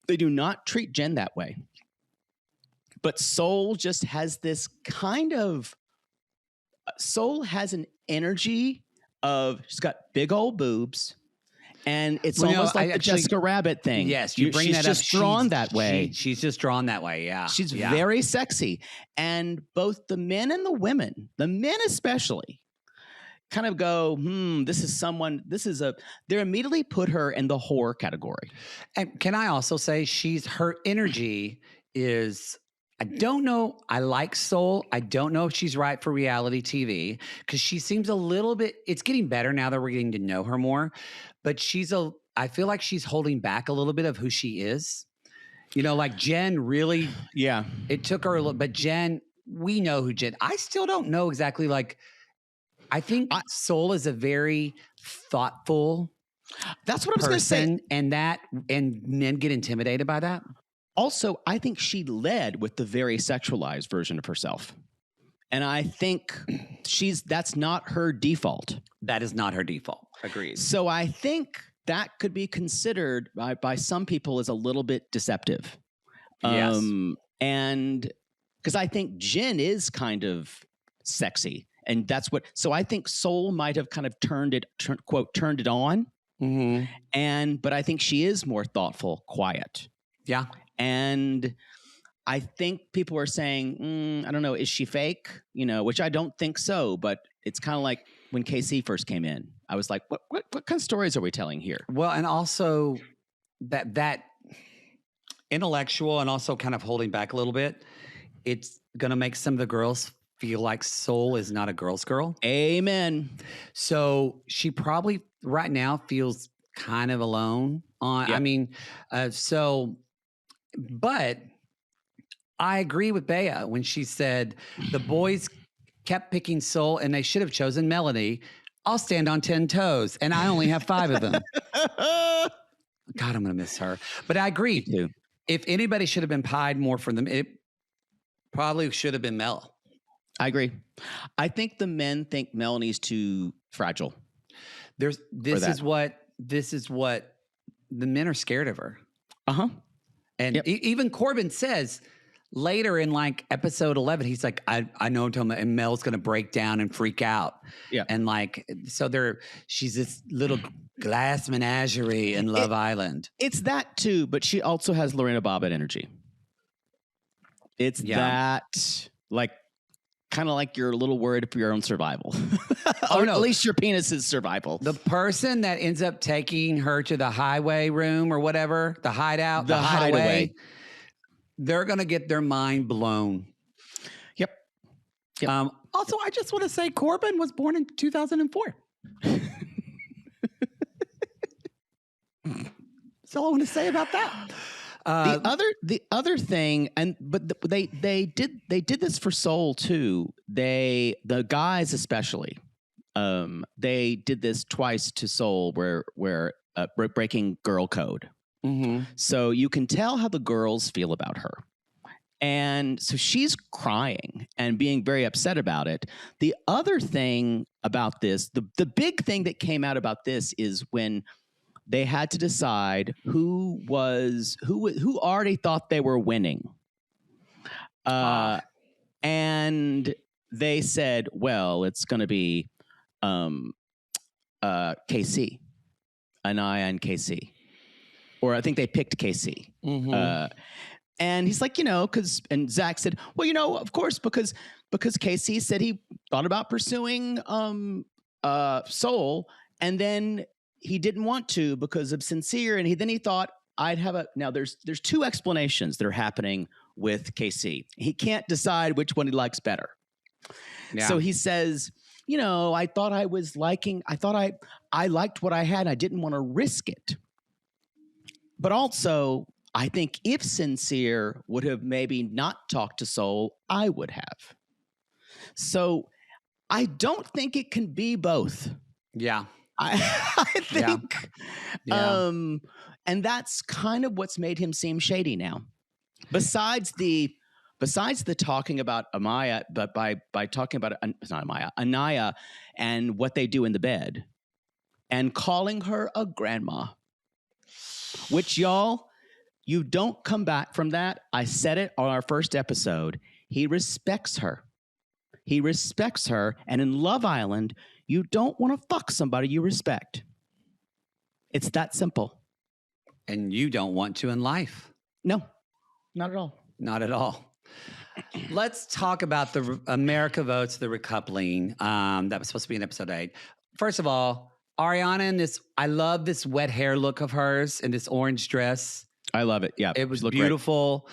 they do not treat Jen that way. But Soul just has this kind of. Soul has an energy of she's got big old boobs, and it's almost like the Jessica Rabbit thing. Yes, you bring that up. She's just drawn that way. She's just drawn that way. Yeah, she's very sexy, and both the men and the women, the men especially, kind of go, this is someone. They immediately put her in the whore category. And can I also say her energy is. I don't know. I like Soul. I don't know if she's right for reality TV because she seems a little bit, it's getting better now that we're getting to know her more, but I feel like she's holding back a little bit of who she is. Like Jen really, yeah, it took her a little, but Jen, we know who Jen, I still don't know exactly. Like, I think Soul is a very thoughtful that's what I was going to say. And men get intimidated by that. Also, I think she led with the very sexualized version of herself. And I think that's not her default. That is not her default. Agreed. So I think that could be considered by some people as a little bit deceptive. Yes. And because I think Jen is kind of sexy. And that's so I think Soul might have kind of turned it on. Mm-hmm. But I think she is more thoughtful, quiet. Yeah. And I think people are saying, I don't know, is she fake? Which I don't think so. But it's kind of like when KC first came in. I was like, what kind of stories are we telling here? Well, and also that intellectual and also kind of holding back a little bit, it's going to make some of the girls feel like Soul is not a girl's girl. Amen. So she probably right now feels kind of alone on, Yep. But I agree with Bea when she said the boys kept picking Soul and they should have chosen Melanie. I'll stand on 10 toes and I only have 5 of them. God, I'm going to miss her. But I agree too. If anybody should have been pied more for them, it probably should have been Mel. I agree. I think the men think Melanie's too fragile. This is what the men are scared of her. Uh-huh. And even Corbin says later in like episode 11, he's like, I know and Mel's going to break down and freak out. Yeah. And like, so she's this little glass menagerie in Love Island. It's that too, but she also has Lorena Bobbitt energy. It's that like, kind of like you're a little worried for your own survival. Or at least your penis's survival. The person that ends up taking her to the highway room or whatever, the hideout, the hideaway, they're going to get their mind blown. Yep. Also, I just want to say Corbin was born in 2004. That's all I want to say about that. The other thing, they did this for Soul too. The guys especially, they did this twice to Soul where breaking girl code. Mm-hmm. So you can tell how the girls feel about her. And so she's crying and being very upset about it. The other thing about this, the big thing that came out about this is when they had to decide who already thought they were winning. And they said, well, it's going to be KC, Anaya and KC. Or I think they picked KC. Mm-hmm. And he's like, and Zach said, well, of course, because KC said he thought about pursuing Soul, and then he didn't want to because of Sincere, and then he thought I'd have now there's 2 explanations that are happening with KC. He can't decide which one he likes better. Yeah. So he says, I thought I liked what I had. I didn't want to risk it. But also, I think if Sincere would have maybe not talked to Soul, I would have. So I don't think it can be both. Yeah. I think. Yeah. And that's kind of what's made him seem shady now. Besides the talking about Amaya, but by talking about it's not Amaya, Anaya, and what they do in the bed, and calling her a grandma. Which, y'all, you don't come back from that. I said it on our first episode. He respects her. And in Love Island, you don't want to fuck somebody you respect. It's that simple. And you don't want to in life. No, not at all. Not at all. Let's talk about the America Votes, the recoupling. That was supposed to be in episode 8. First of all, Ariana in I love this wet hair look of hers in this orange dress. I love it. Yeah. It was beautiful.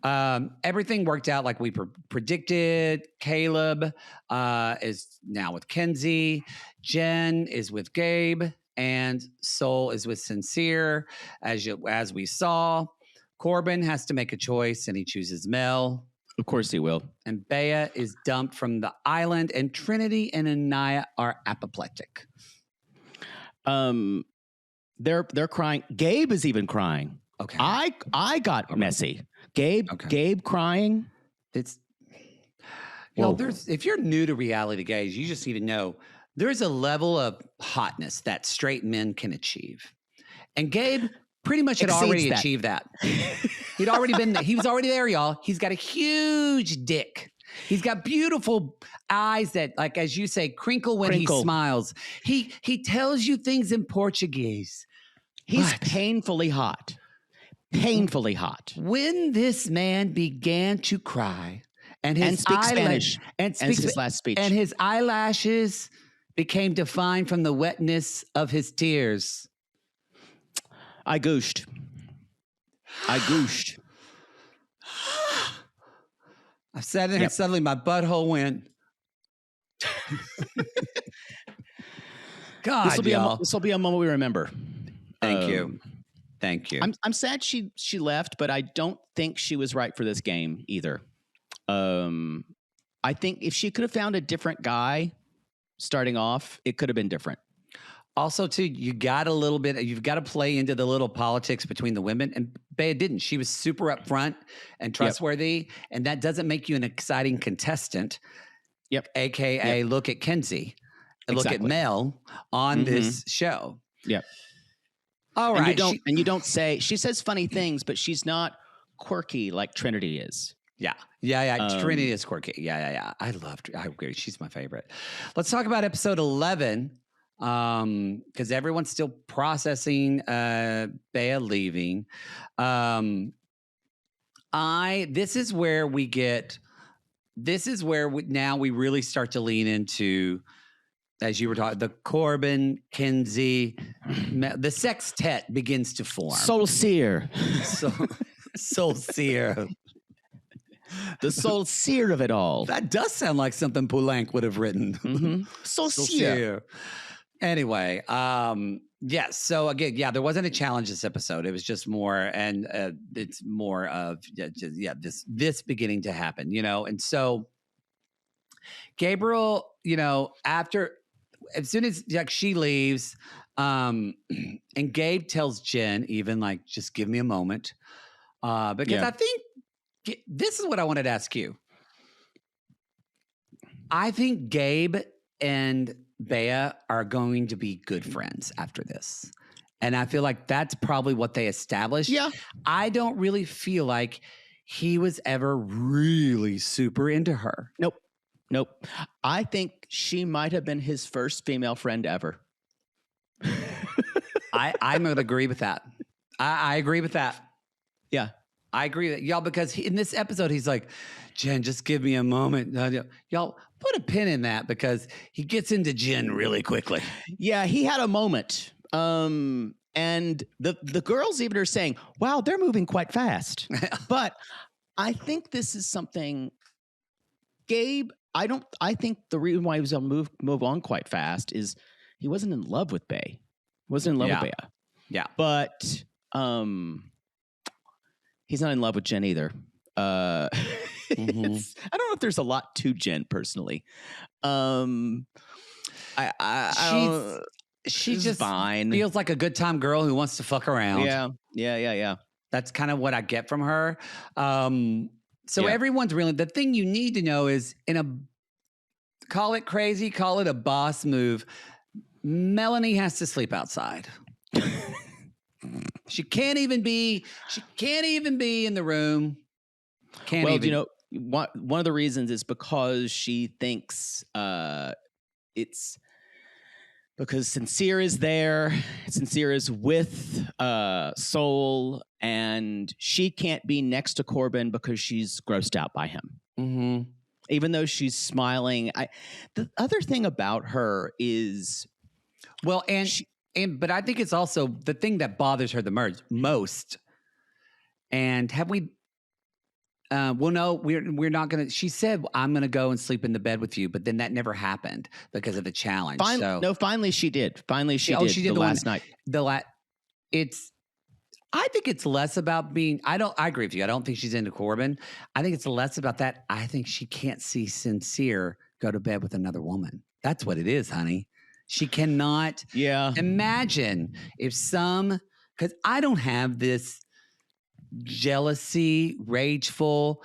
Everything worked out like we predicted. Caleb is now with Kenzie. Jen is with Gabe. And Soul is with Sincere, as we saw. Corbin has to make a choice, and he chooses Mel. Of course he will. And Bea is dumped from the island, and Trinity and Anaya are apoplectic. They're crying. Gabe is even crying. Okay. I got messy. Gabe crying. It's if you're new to Reality Gays, you just need to know there's a level of hotness that straight men can achieve. And Gabe pretty much had already achieved that. He was already there, y'all. He's got a huge dick. He's got beautiful eyes that, like, as you say, crinkle when he smiles. He tells you things in Portuguese. He's painfully hot. Painfully hot. When this man began to cry and speak Spanish and his last speech, and his eyelashes became defined from the wetness of his tears. I gooshed. I sat there and suddenly my butthole went. God, this will be a moment we remember. Thank you. I'm sad she left, but I don't think she was right for this game either. I think if she could have found a different guy starting off, it could have been different. Also, too, you've got to play into the little politics between the women. And Bea didn't. She was super upfront and trustworthy. And that doesn't make you an exciting contestant. Yep. AKA look at Kenzie and look at Mel on this show. Yep. All right. And you don't say, she says funny things, but she's not quirky like Trinity is. Yeah. Trinity is quirky. Yeah. I agree. She's my favorite. Let's talk about episode 11. Because everyone's still processing Bea leaving. This is where we really start to lean into, as you were talking, the Corbin, Kenzie, the sextet begins to form. Soul seer. Soul seer. The soul seer of it all. That does sound like something Poulenc would have written. Mm-hmm. Soul seer. Anyway, yes. So again, there wasn't a challenge this episode. It was just more, and it's more of this beginning to happen, And so Gabriel, as soon as she leaves, and Gabe tells Jen, even like, just give me a moment, because I think this is what I wanted to ask you. I think Gabe and Bea are going to be good friends after this. And I feel like that's probably what they established. Yeah. I don't really feel like he was ever really super into her. Nope. I think she might have been his first female friend ever. I'm going to agree with that. I agree with that. Yeah. I agree with y'all, because in this episode, he's like, Jen, just give me a moment. Y'all put a pin in that, because he gets into Jen really quickly. Yeah, he had a moment. And the girls even are saying, wow, they're moving quite fast. But I think this is something Gabe, I think the reason why he was able to move on quite fast is he wasn't in love with Bea. He wasn't in love with Bea. Yeah. But he's not in love with Jen either. I don't know if there's a lot to Jen personally. She's just fine. Feels like a good time girl who wants to fuck around. Yeah. That's kind of what I get from her. Everyone's really, the thing you need to know is, call it crazy, call it a boss move, Melanie has to sleep outside. She can't even be in the room. One of the reasons is because she thinks it's because Sincere is there. Sincere is with Soul, and she can't be next to Corbin because she's grossed out by him. Mm-hmm. Even though she's smiling. The other thing about her is, but I think it's also the thing that bothers her the most. And have we? No, we're not gonna. She said, "I'm gonna go and sleep in the bed with you," but then that never happened because of the challenge. Finally she did. She did the last night. I think it's less about being, I agree with you. I don't think she's into Corbin. I think it's less about that. I think she can't see Sincere go to bed with another woman. That's what it is, honey. She cannot imagine if because I don't have this jealousy, rageful.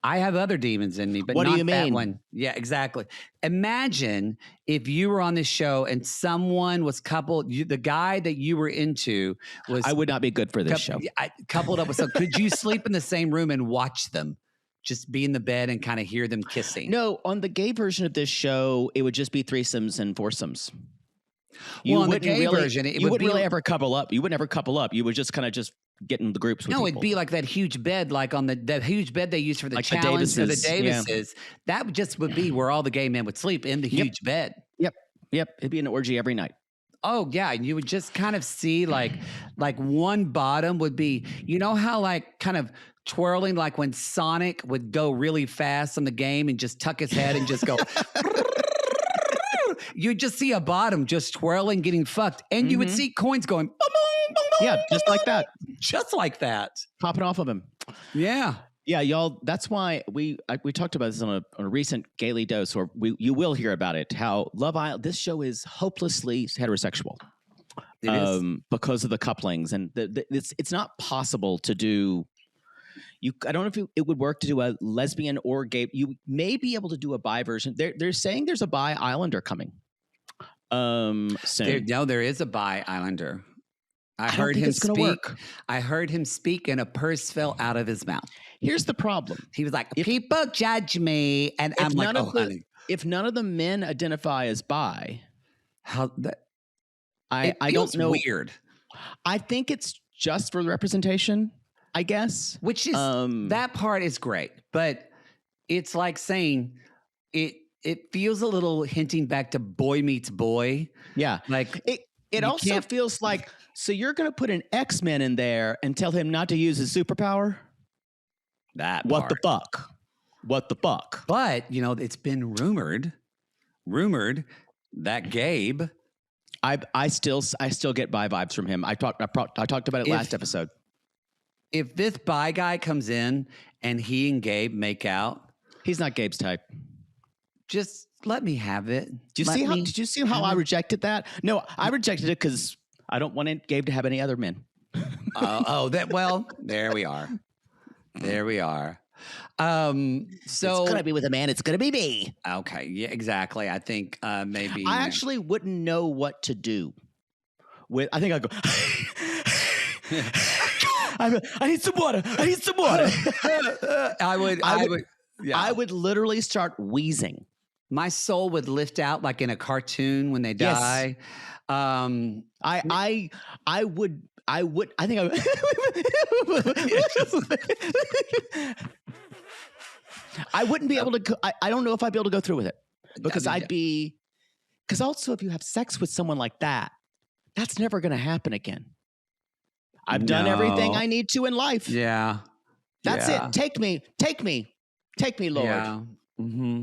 I have other demons in me, but what not do you mean? That one. Yeah, exactly. Imagine if you were on this show and someone was coupled. The guy that you were into was. I would not be good for this show. Coupled up with some. Could you sleep in the same room and watch them? Just be in the bed and kind of hear them kissing. No, on the gay version of this show, it would just be threesomes and foursomes. On the gay version, you wouldn't really ever couple up. You would never couple up. You would just kind of just get in the groups with people. It'd be like that huge bed, like on the huge bed they used for the like challenge for the Davises. Yeah. That just would be where all the gay men would sleep in the huge bed. Yep. It'd be an orgy every night. Oh yeah, and you would just kind of see like one bottom would be, you know how like kind of twirling like when Sonic would go really fast on the game and just tuck his head and just go. You just see a bottom just twirling, getting fucked, and you would see coins going. Boom, boom, boom, boom, yeah, just like that. Just like that. Popping off of him. Yeah. Yeah, y'all. That's why we talked about this on a recent Gaily Dose, or you will hear about it. How Love Island, this show is hopelessly heterosexual, because of the couplings, and it's not possible to do. I don't know if it would work to do a lesbian or gay. You may be able to do a bi version. They're saying there's a bi Islander coming. Soon. There is a bi Islander. I heard him speak. I heard him speak, and a purse fell out of his mouth. Here's the problem. He was like, "People judge me," and I'm like, "Oh, honey." If none of the men identify as bi, how that? I don't know. Weird. I think it's just for the representation, I guess. Which is that part is great, but it's like saying it feels a little hinting back to Boy Meets Boy. Yeah, like it also feels like, so you're going to put an X-Men in there and tell him not to use his superpower? What the fuck? What the fuck? But it's been rumored that Gabe. I still get bi vibes from him. I talked about it last episode. If this bi guy comes in and he and Gabe make out, he's not Gabe's type. Just let me have it. Did you see how I rejected that? No, I rejected it because I don't want Gabe to have any other men. There we are. There we are. So it's gonna be with a man. It's gonna be me. Okay. Yeah, exactly. I think maybe I actually wouldn't know what to do. I think I'd go. I need some water. I need some water. I would literally start wheezing. My soul would lift out like in a cartoon when they die. Yes. I wouldn't be able to. I don't know if I'd be able to go through with it because because also if you have sex with someone like that, that's never going to happen again. I've done everything I need to in life. Yeah. That's it. Take me, Lord. Yeah. Mm-hmm.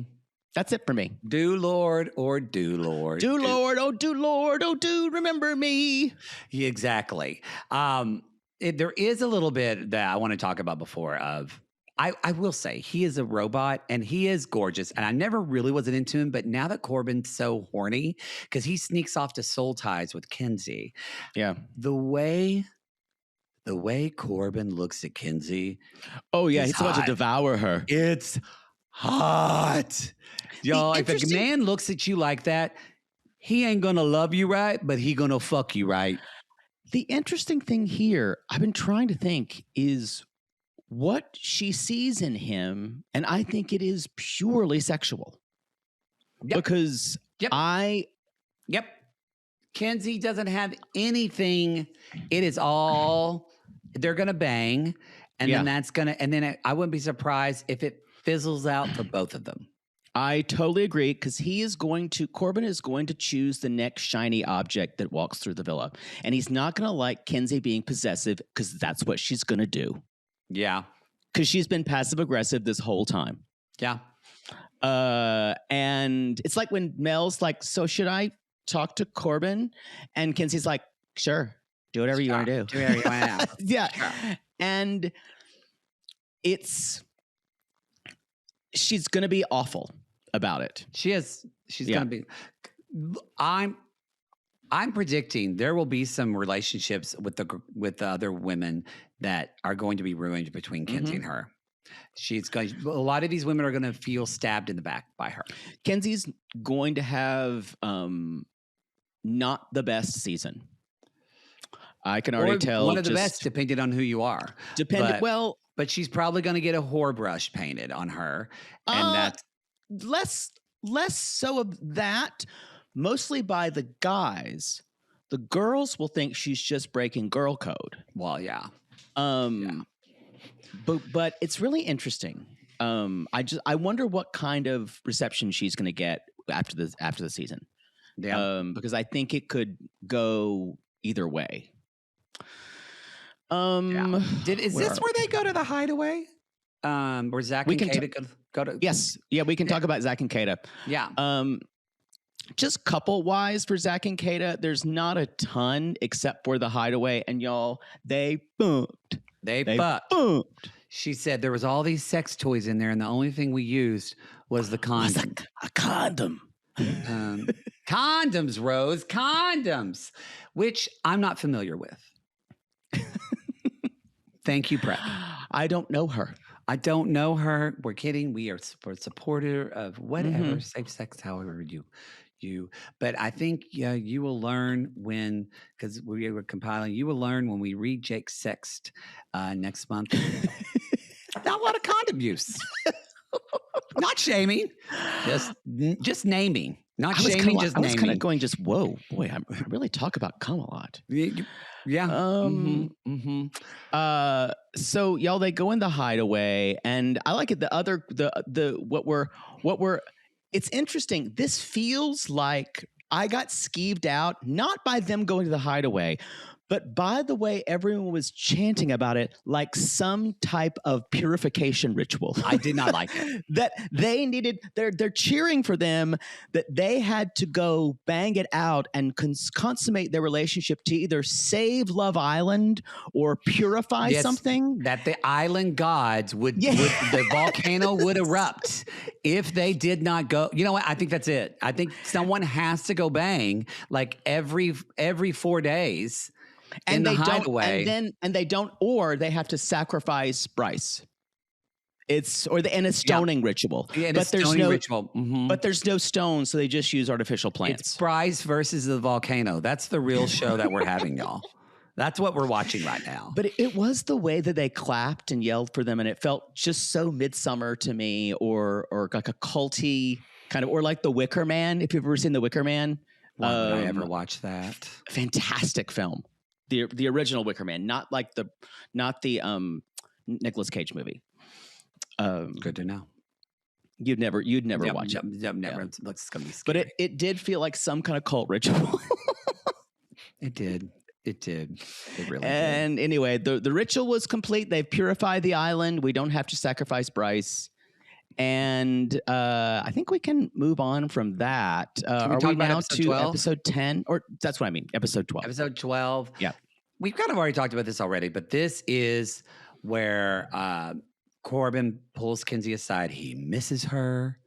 That's it for me. Do Lord or do Lord. Do Lord, oh do Lord, oh do remember me. Yeah, exactly. There is a little bit that I want to talk about before of, I will say he is a robot and he is gorgeous. And I never really wasn't into him, but now that Corbin's so horny, because he sneaks off to Soul Ties with Kenzie. Yeah. The way Corbin looks at Kenzie. Oh yeah, he's about to devour her. It's hot. Y'all, if a man looks at you like that, he ain't gonna love you right, but he gonna fuck you right. The interesting thing here, I've been trying to think, is what she sees in him, and I think it is purely sexual. Yep. Because Kenzie doesn't have anything. It is all, they're gonna bang, and then I wouldn't be surprised if it fizzles out for both of them. I totally agree, because Corbin is going to choose the next shiny object that walks through the villa. And he's not going to like Kenzie being possessive, because that's what she's going to do. Yeah. Because she's been passive aggressive this whole time. Yeah. And it's like when Mel's like, so should I talk to Corbin? And Kenzie's like, sure. Do whatever you want to do. Do whatever you want to do. Yeah. Sure. And she's going to be awful about it. She is. She's going to be. I'm predicting there will be some relationships with the other women that are going to be ruined between Kenzie and her. A lot of these women are going to feel stabbed in the back by her. Kenzie's going to have not the best season. I can already tell. One of the best, depending on who you are. But she's probably going to get a whore brush painted on her, and that's less so of that. Mostly by the guys. The girls will think she's just breaking girl code. Well, yeah. But it's really interesting. I wonder what kind of reception she's going to get after the season. Yeah. Because I think it could go either way. Is this where they go to the Hideaway? Where Zach and Kayda go to? Yes. Yeah, we can talk about Zach and Kayda. Yeah. Just couple-wise for Zach and Kayda, there's not a ton except for the Hideaway, and y'all, they bumped. They bumped. She said there was all these sex toys in there, and the only thing we used was the condom. A condom. Condoms, Rose. Condoms, which I'm not familiar with. Thank you, Prep. I don't know her. We're kidding. We are supporter of whatever, safe sex, however you. But I think you will learn because we were compiling, you will learn when we read Jake's Sext next month. Not a lot of condom use. Not shaming, just naming. Not shaming, just naming. I was kind of going whoa, boy, I really talk about cum a lot. Yeah. So y'all, they go in the Hideaway, and I like it. It's interesting. This feels like I got skeeved out, not by them going to the Hideaway, but by the way everyone was chanting about it like some type of purification ritual. I did not like it. That they needed, they're cheering for them, that they had to go bang it out and consummate their relationship to either save Love Island or purify something. That the island gods the volcano would erupt if they did not go. You know what? I think that's it. I think someone has to go bang like every 4 days. And they don't, or they have to sacrifice Bryce. It's a stoning ritual. Yeah, but there's no ritual. Mm-hmm. But there's no stone, so they just use artificial plants. It's Bryce versus the volcano. That's the real show that we're having, y'all. That's what we're watching right now. But it was the way that they clapped and yelled for them, and it felt just so Midsummer to me, or like a culty kind of, or like The Wicker Man. If you've ever seen The Wicker Man, why would I ever watch that? Fantastic film. The original Wicker Man, not the Nicolas Cage movie. Good to know. You'd never watch it. Never. Yeah. It's gonna be scary. But it did feel like some kind of cult ritual. It did. It really did. And anyway, the ritual was complete. They've purified the island. We don't have to sacrifice Bryce. And I think we can move on from that. Are we now to episode 10? Or that's what I mean, episode 12. Episode 12. Yeah. We've kind of already talked about this already, but this is where Corbin pulls Kenzie aside. He misses her.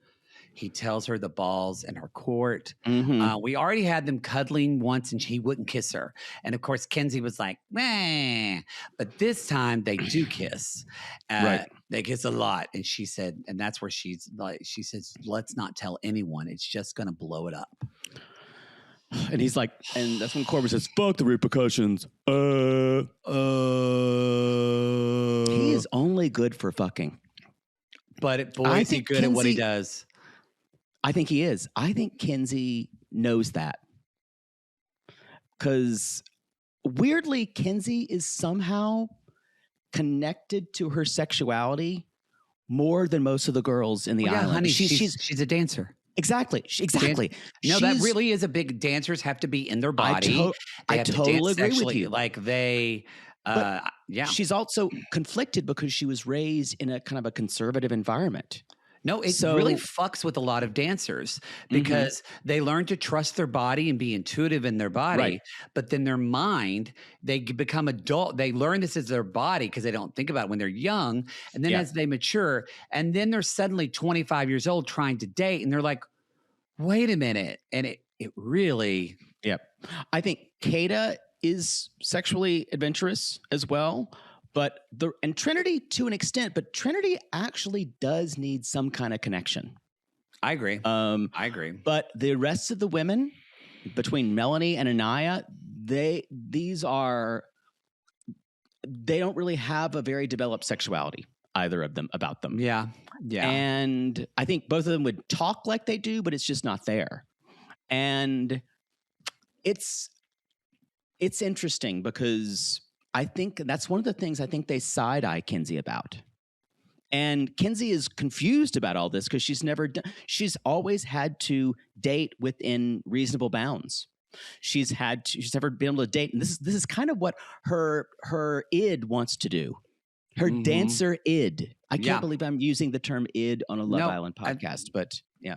He tells her the ball's in her court. Mm-hmm. We already had them cuddling once and he wouldn't kiss her. And of course, Kenzie was like, meh. But this time they do kiss. Right. They kiss a lot. And she said, and that's where she says, let's not tell anyone. It's just going to blow it up. And he's like, and that's when Corbin says, fuck the repercussions. He is only good for fucking. But boy, is he good at what he does. I think he is. I think Kenzie knows that. Because weirdly, Kenzie is somehow connected to her sexuality more than most of the girls in the island. Honey, she's a dancer. Exactly. That really is a big. Dancers have to be in their body. I totally agree with you. Like they, She's also conflicted because she was raised in a kind of a conservative environment. No, it really fucks with a lot of dancers because they learn to trust their body and be intuitive in their body. Right. But then their mind, they become adult. They learn this as their body because they don't think about it when they're young. And then as they mature, and then they're suddenly 25 years old trying to date. And they're like, wait a minute. And it really. Yep. I think Kayda is sexually adventurous as well. And Trinity to an extent, but Trinity actually does need some kind of connection. I agree. I agree. But the rest of the women, between Melanie and Anaya, they don't really have a very developed sexuality, either of them, about them. Yeah. And I think both of them would talk like they do, but it's just not there. And it's interesting because I think that's one of the things I think they side-eye Kenzie about. And Kenzie is confused about all this because she's always had to date within reasonable bounds. She's never been able to date. And this is kind of what her id wants to do. Her dancer id. I can't believe I'm using the term id on a Love Island podcast, but yeah.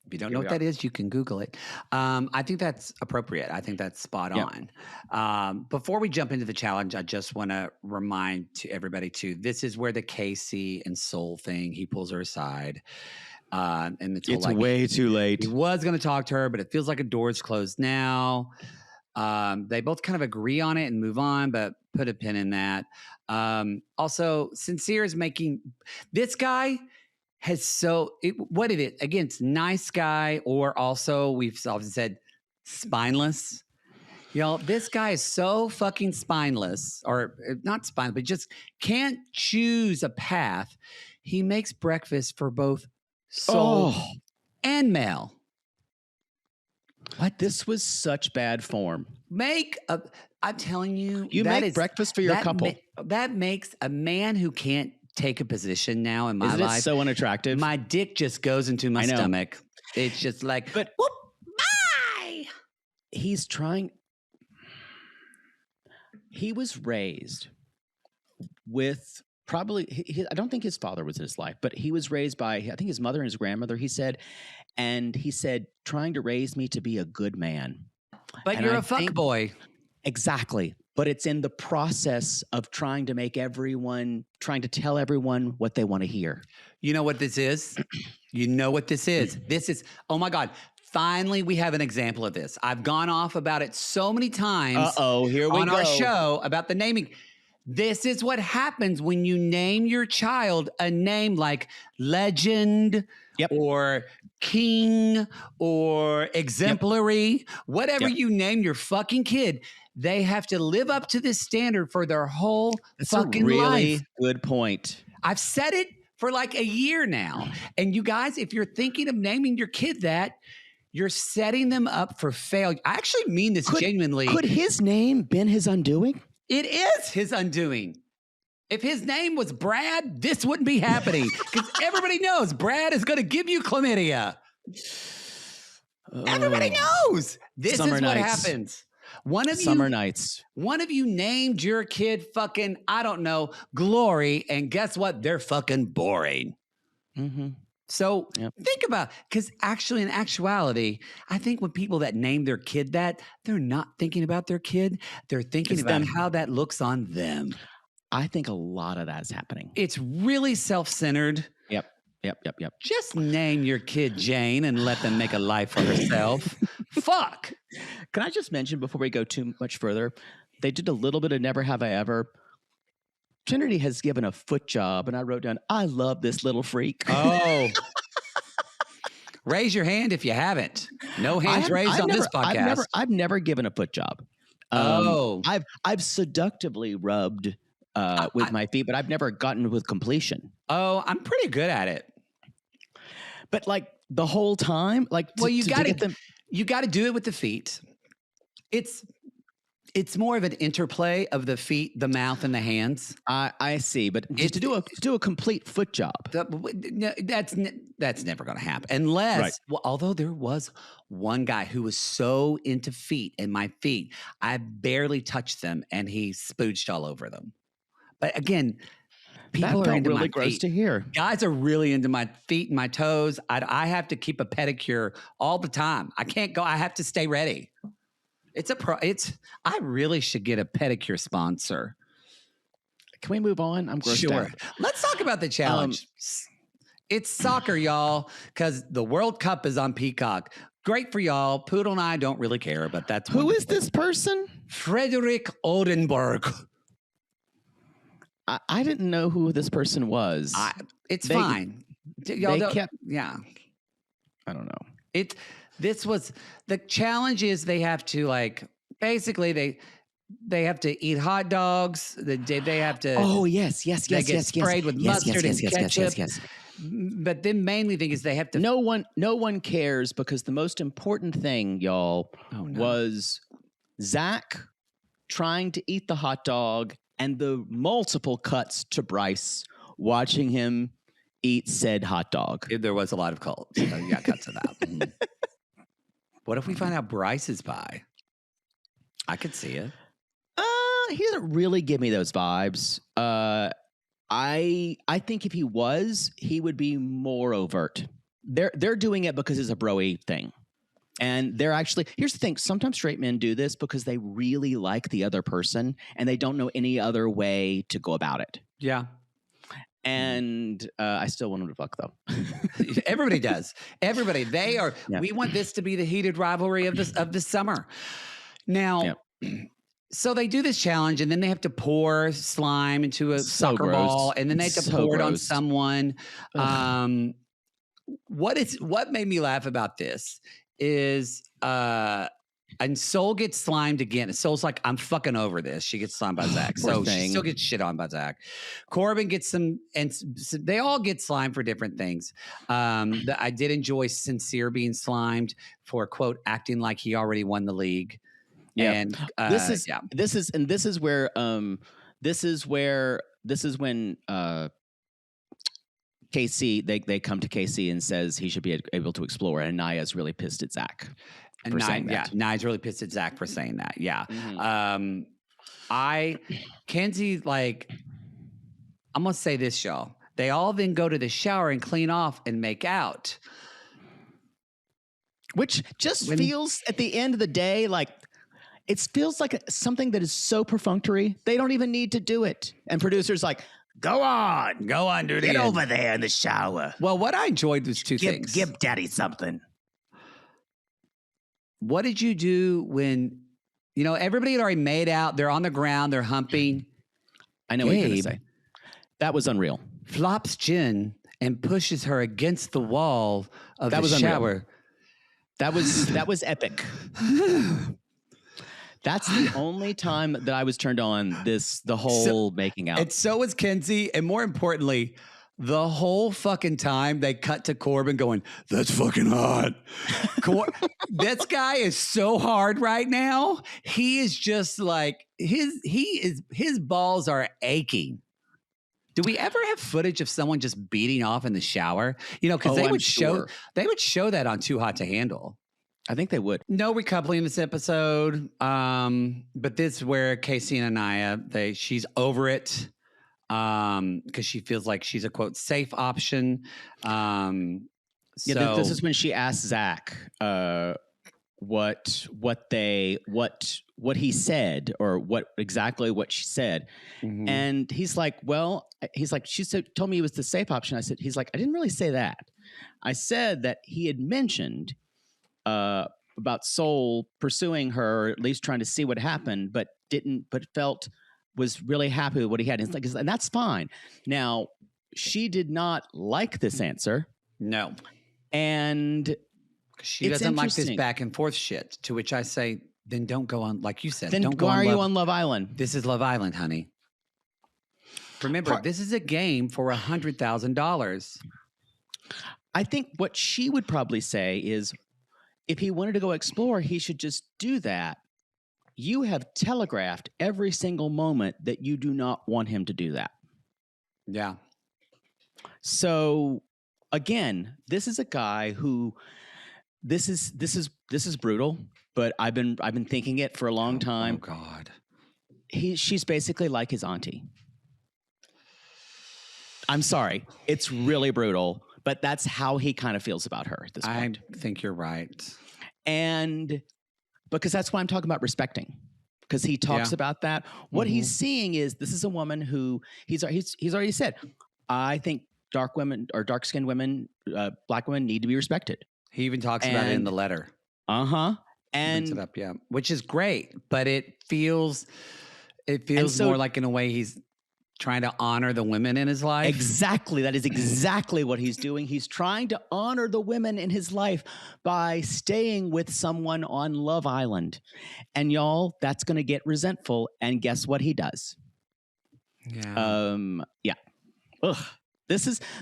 If you don't know what that is, you can Google it. I think that's appropriate. I think that's spot on. Before we jump into the challenge, I just want to remind everybody too, this is where the Casey and Soul thing, he pulls her aside. And it's way too late. He was going to talk to her, but it feels like a door's closed now. They both kind of agree on it and move on, but put a pin in that. Also, Sincere is making this guy what is it? Again, it's nice guy, or also we've often said spineless. Y'all, this guy is so fucking spineless, or not spineless, but just can't choose a path. He makes breakfast for both Soul and Mel. What? This was such bad form. I'm telling you, you make breakfast for your couple. That makes a man who can't take a position now in my life. Isn't it so unattractive? My dick just goes into my stomach. It's just like, but whoop, bye. He's trying. He was raised with probably, I don't think his father was in his life, but he was raised by, I think his mother and his grandmother, he said, trying to raise me to be a good man. But you're a fuck boy. Exactly. But it's in the process of trying to tell everyone what they want to hear. You know what this is? You know what this is? This is, oh my God. Finally, we have an example of this. I've gone off about it so many times here we on go. Our show about the naming. This is what happens when you name your child a name like Legend or King or Exemplary, whatever you name your fucking kid. They have to live up to this standard for their whole fucking life. Really good point. I've said it for like a year now. And you guys, if you're thinking of naming your kid that, you're setting them up for failure. I actually mean this genuinely. Could his name been his undoing? It is his undoing. If his name was Brad, this wouldn't be happening because everybody knows Brad is going to give you chlamydia. Everybody knows. This is what happens. One of you named your kid fucking, I don't know, Glory, and guess what? They're fucking boring. So think about, because actually, in actuality, I think when people that name their kid that, they're not thinking about their kid. They're thinking about how that looks on them. I think a lot of that's happening. It's really self-centered. Yep. Just name your kid Jane and let them make a life for herself. Fuck. Can I just mention before we go too much further, they did a little bit of Never Have I Ever. Trinity has given a foot job, and I wrote down, I love this little freak. Oh. Raise your hand if you haven't. No hands raised on this podcast. I've never given a foot job. I've seductively rubbed with my feet, but I've never gotten with completion. Oh, I'm pretty good at it. But like the whole time, you got to do it with the feet. It's more of an interplay of the feet, the mouth, and the hands. I see, but to do a complete foot job, that's never going to happen unless. Well, although there was one guy who was so into feet and my feet, I barely touched them, and he spooched all over them. But again, People that are felt into really my gross feet. to hear. Guys are really into my feet and my toes. I have to keep a pedicure all the time. I can't go. I have to stay ready. I really should get a pedicure sponsor. Can we move on? I'm grossed out. Let's talk about the challenge. It's soccer, y'all, because the World Cup is on Peacock. Great for y'all. Poodle and I don't really care, but that's Who is this person? Frederick Oldenburg. I didn't know who this person was. It's fine. Y'all yeah. I don't know. This was the challenge. Is they have to basically they have to eat hot dogs. They have to. Oh yes. They get sprayed with mustard and ketchup. Yes. But the mainly thing is they have to. No one cares because the most important thing, y'all, was Zach trying to eat the hot dog and the multiple cuts to Bryce watching him eat said hot dog. There was a lot of cuts. Cuts of that. Mm-hmm. What if we find out Bryce is bi? I could see it. He doesn't really give me those vibes. I think if he was, he would be more overt. They're doing it because it's a bro-y thing. And they're actually, here's the thing, sometimes straight men do this because they really like the other person and they don't know any other way to go about it. Yeah. And I still want him to fuck, though. Everybody does. Everybody. They are. Yeah. We want this to be the heated rivalry of the summer. Now, so they do this challenge, and then they have to pour slime into a soccer ball, and then they have to pour it on someone. What made me laugh about this is and Soul gets slimed again. Soul's like, I'm fucking over this. She gets slimed by Zach. So she still gets shit on by Zach. Corbin gets some, and they all get slimed for different things. I did enjoy Sincere being slimed for, quote, acting like he already won the league. Yeah. And this is when Casey, they come to Casey and says he should be able to explore, and Naya's really pissed at Zach. And Naya's really pissed at Zach for saying that. Yeah. Mm-hmm. Kenzie, I'm going to say this, y'all. They all then go to the shower and clean off and make out. Which just feels, at the end of the day, it feels like something that is so perfunctory. They don't even need to do it. And producers go on, dude. Get over there in the shower. Well, what I enjoyed was two things. Give daddy something. What did you do when, everybody had already made out, they're on the ground, they're humping. I know what you're going to say. That was unreal. Flops Jen and pushes her against the wall of the shower. Unreal. That was epic. That's the only time that I was turned on the whole making out. And so was Kenzie. And more importantly, the whole fucking time they cut to Corbin going, that's fucking hot. This guy is so hard right now. He is just his balls are aching. Do we ever have footage of someone just beating off in the shower? Because they would show that on Too Hot to Handle. I think they would. No recoupling in this episode. But this is where Casey and Anaya, she's over it. Because she feels like she's a, quote, safe option. This is when she asked Zach what he said, or what she said. Mm-hmm. And he's like, she told me he was the safe option. I didn't really say that. I said that he had mentioned about Soul pursuing her, or at least trying to see what happened, but was really happy with what he had. And that's fine. Now, she did not like this answer. No. And she doesn't like this back and forth shit, to which I say, then don't go on, like you said. Then why are you on Love Island? This is Love Island, honey. Remember, this is a game for $100,000. I think what she would probably say is, if he wanted to go explore, he should just do that. You have telegraphed every single moment that you do not want him to do that. Yeah. So again, this is a guy who this is brutal, but I've been thinking it for a long time. Oh God. She's basically like his auntie. I'm sorry. It's really brutal, but that's how he kind of feels about her at this point. I think you're right. And because that's why I'm talking about respecting. Because he talks about that. What he's seeing is this is a woman who he's already said, I think dark women or dark-skinned women, black women need to be respected. He even talks about it in the letter. And brings it up, which is great, but it feels more like in a way he's trying to honor the women in his life. Exactly. That is exactly what he's doing. He's trying to honor the women in his life by staying with someone on Love Island. And y'all, that's going to get resentful. And guess what he does? Yeah. Ugh.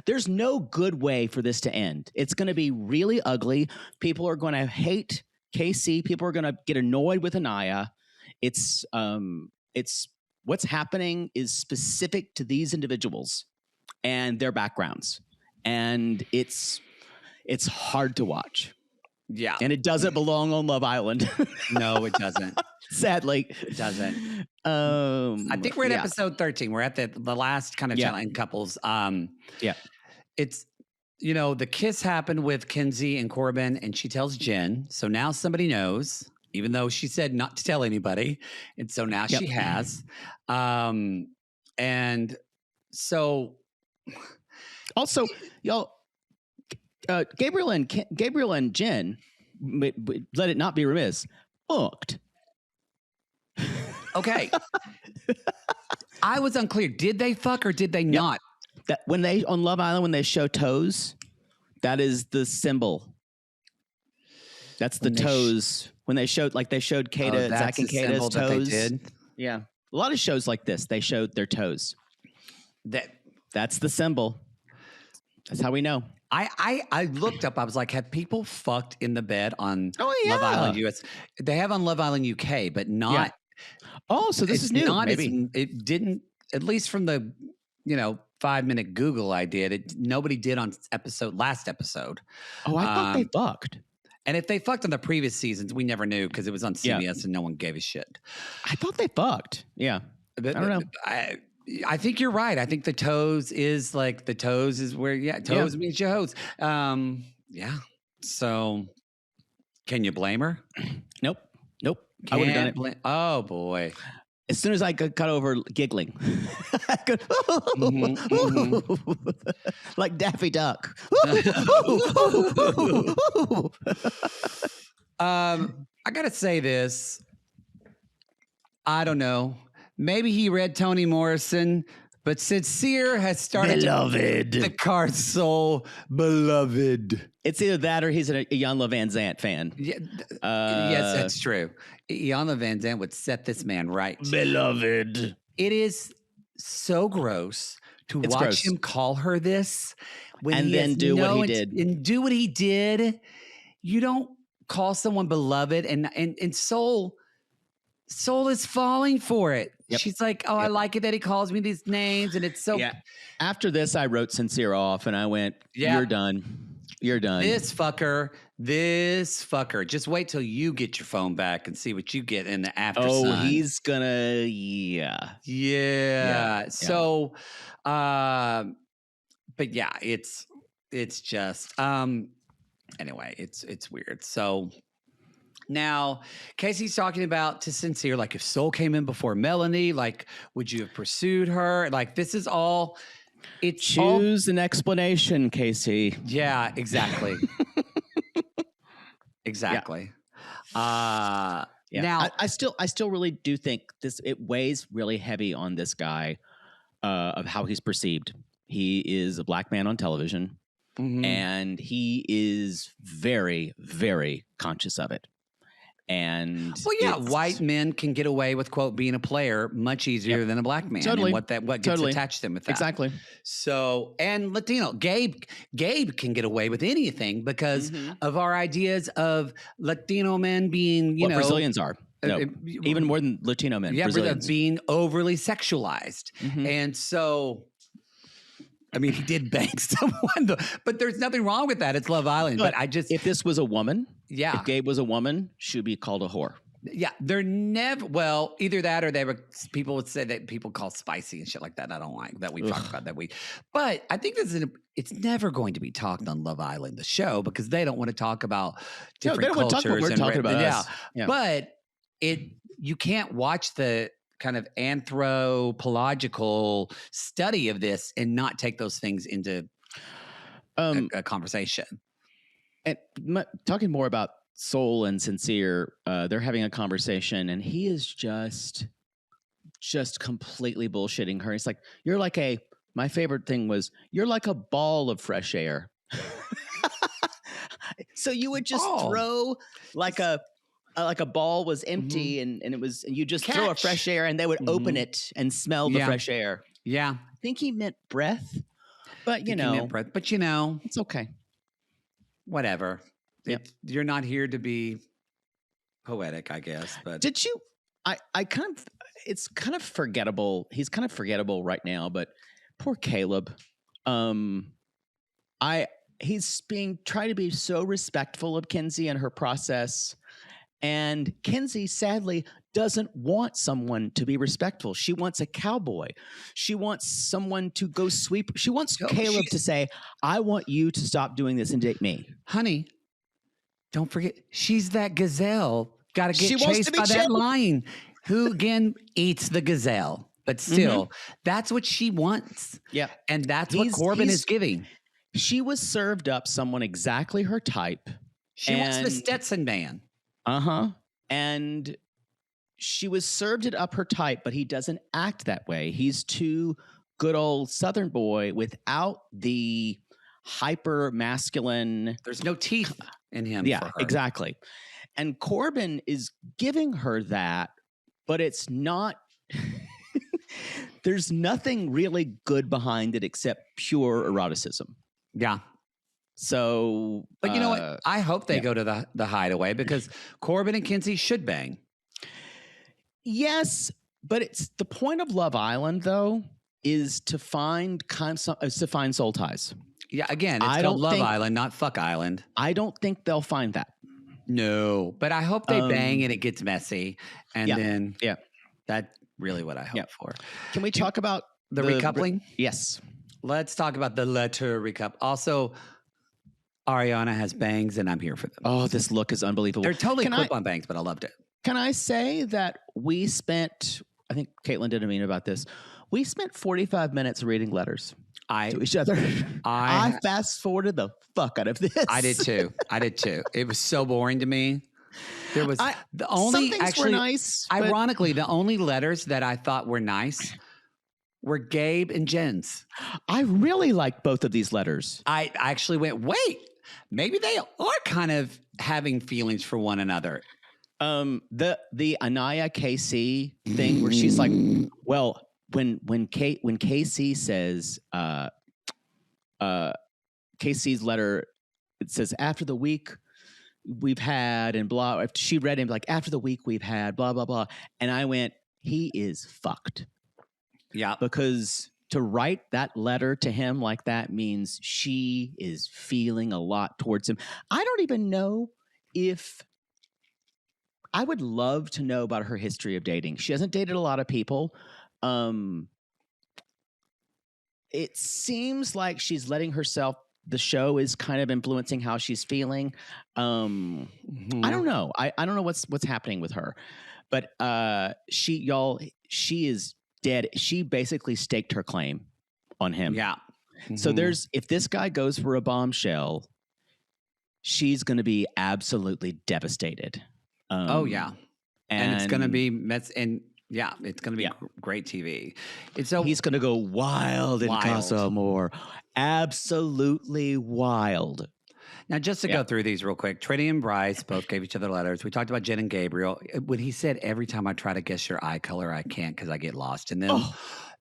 There's no good way for this to end. It's going to be really ugly. People are going to hate KC. People are going to get annoyed with Anaya. It's what's happening is specific to these individuals and their backgrounds. And it's hard to watch. Yeah. And it doesn't belong on Love Island. No, it doesn't. Sadly. It doesn't. I think we're at episode 13. We're at the last kind of challenge couples. It's, the kiss happened with Kenzie and Corbin, and she tells Jen. So now somebody knows, even though she said not to tell anybody. And so now she has. And so also, y'all, Gabriel and Jen, let it not be remiss, fucked. Okay. I was unclear. Did they fuck or did they not? That when they on Love Island, when they show toes, that is the symbol. That's the toes. When they showed Kayda, Zach and Kayda's toes. They did. Yeah. A lot of shows like this, they showed their toes. That's the symbol. That's how we know. I looked up. I was like, have people fucked in the bed on Love Island US? They have on Love Island UK, but not. Yeah. Oh, so this is new. Maybe it didn't. At least from the 5-minute Google I did. Nobody did on last episode. Oh, I thought they fucked. And if they fucked on the previous seasons, we never knew because it was on CBS and no one gave a shit. I thought they fucked. Yeah. I don't know. I think you're right. I think the toes is where, toes means your hose. Yeah. So can you blame her? Nope. I would have done it. Oh, boy. As soon as I got over giggling, I could, like Daffy Duck. I got to say this. I don't know. Maybe he read Toni Morrison, but Sincere has started the card soul beloved. It's either that or he's a Iyanla Van Zant fan. Yeah, yes, that's true. Iyanla Van Zant would set this man right. Beloved. It is so gross to watch him call her this. And then do what he did. And do what he did. You don't call someone beloved. And Soul is falling for it. Yep. She's like, I like it that he calls me these names. And it's so. Yeah. After this, I wrote Sincere off and I went, you're done. You're done. This fucker. Just wait till you get your phone back and see what you get in the after sun. Oh, he's gonna, Yeah. So, but yeah, it's just, anyway, it's weird. So now Casey's talking about to Sincere, like if Soul came in before Melanie, like, would you have pursued her? Like, this is all. Choose an explanation, Casey. Yeah, exactly. Exactly. Yeah. Now I still really do think it weighs really heavy on this guy of how he's perceived. He is a black man on television, and he is very, very conscious of it. And white men can get away with quote being a player much easier than a black man. Totally. And what gets attached to them with that. Exactly. So, and Latino, Gabe can get away with anything because of our ideas of Latino men being, what Brazilians are. No, even more than Latino men. Yeah, Brazilians. Being overly sexualized. And so, I mean, he did bang someone, but there's nothing wrong with that. It's Love Island. But I just... If this was a woman... Yeah. If Gabe was a woman, she'd be called a whore. Yeah, they're never, well, either that or people would say that people call spicy and shit like that. I don't like that. We talked about that week. But I think it's never going to be talked on Love Island, the show, because they don't want to talk about different cultures. Talk about, we're talking about us. Yeah. But you can't watch the kind of anthropological study of this and not take those things into a conversation. And talking more about Soul and Sincere, they're having a conversation, and he is just completely bullshitting her. It's like, my favorite thing was, you're like a ball of fresh air. So you would just throw like a ball was empty, and it was, and you just throw a fresh air, and they would open it and smell the fresh air. Yeah. I think he meant breath, but it's okay. Whatever. Yep. You're not here to be poetic, I guess. But did you? It's kind of forgettable. He's kind of forgettable right now. But poor Caleb. He's trying to be so respectful of Kenzie and her process, and Kenzie sadly doesn't want someone to be respectful. She wants a cowboy. She wants someone to go sweep. She wants Caleb to say, "I want you to stop doing this and date me, honey." Don't forget, she's that gazelle. Got to get chased by that lion who, again, eats the gazelle. But still, that's what she wants. Yeah. And that's what Corbin is giving. She was served up someone exactly her type. She wants the Stetson man. Uh-huh. And she was served it up her type, but he doesn't act that way. He's too good old Southern boy without the hyper masculine. There's no teeth in him. Yeah, exactly. And Corbin is giving her that, but it's not. There's nothing really good behind it except pure eroticism. Yeah. So, but you know what? I hope they go to the Hideaway, because Corbin and Kenzie should bang. Yes, but it's the point of Love Island, though, is to find soul ties. Yeah, again, it's called Love Island, not Fuck Island. I don't think they'll find that. No, but I hope they bang and it gets messy. And then, that's really what I hope for. Can we talk about the recoupling? Yes. Let's talk about the letter recup. Also, Ariana has bangs, and I'm here for them. Oh, this look is unbelievable. They're totally clip-on bangs, but I loved it. Can I say that we spent, I think Caitlin did a mean about this, we spent 45 minutes reading letters to each other. I fast forwarded the fuck out of this. I did too. It was so boring to me. There was the only some things were nice. Ironically, the only letters that I thought were nice were Gabe and Jen's. I really liked both of these letters. I actually went, wait, maybe they are kind of having feelings for one another. The Anaya KC thing where she's like, well, when KC says KC's letter, it says after the week we've had and blah. She read him like after the week we've had blah blah blah, and I went, he is fucked. Yeah, because to write that letter to him like that means she is feeling a lot towards him. I don't even know if. I would love to know about her history of dating. She hasn't dated a lot of people. It seems like she's letting herself, the show is kind of influencing how she's feeling. I don't know. I don't know what's happening with her. But she is dead. She basically staked her claim on him. Yeah. So if this guy goes for a bombshell, she's going to be absolutely devastated. And it's going to be it's going to be great TV. So he's going to go wild in Casa Amor. Absolutely wild. Now, just to go through these real quick, Trinity and Bryce both gave each other letters. We talked about Jen and Gabriel. When he said, every time I try to guess your eye color, I can't because I get lost in them.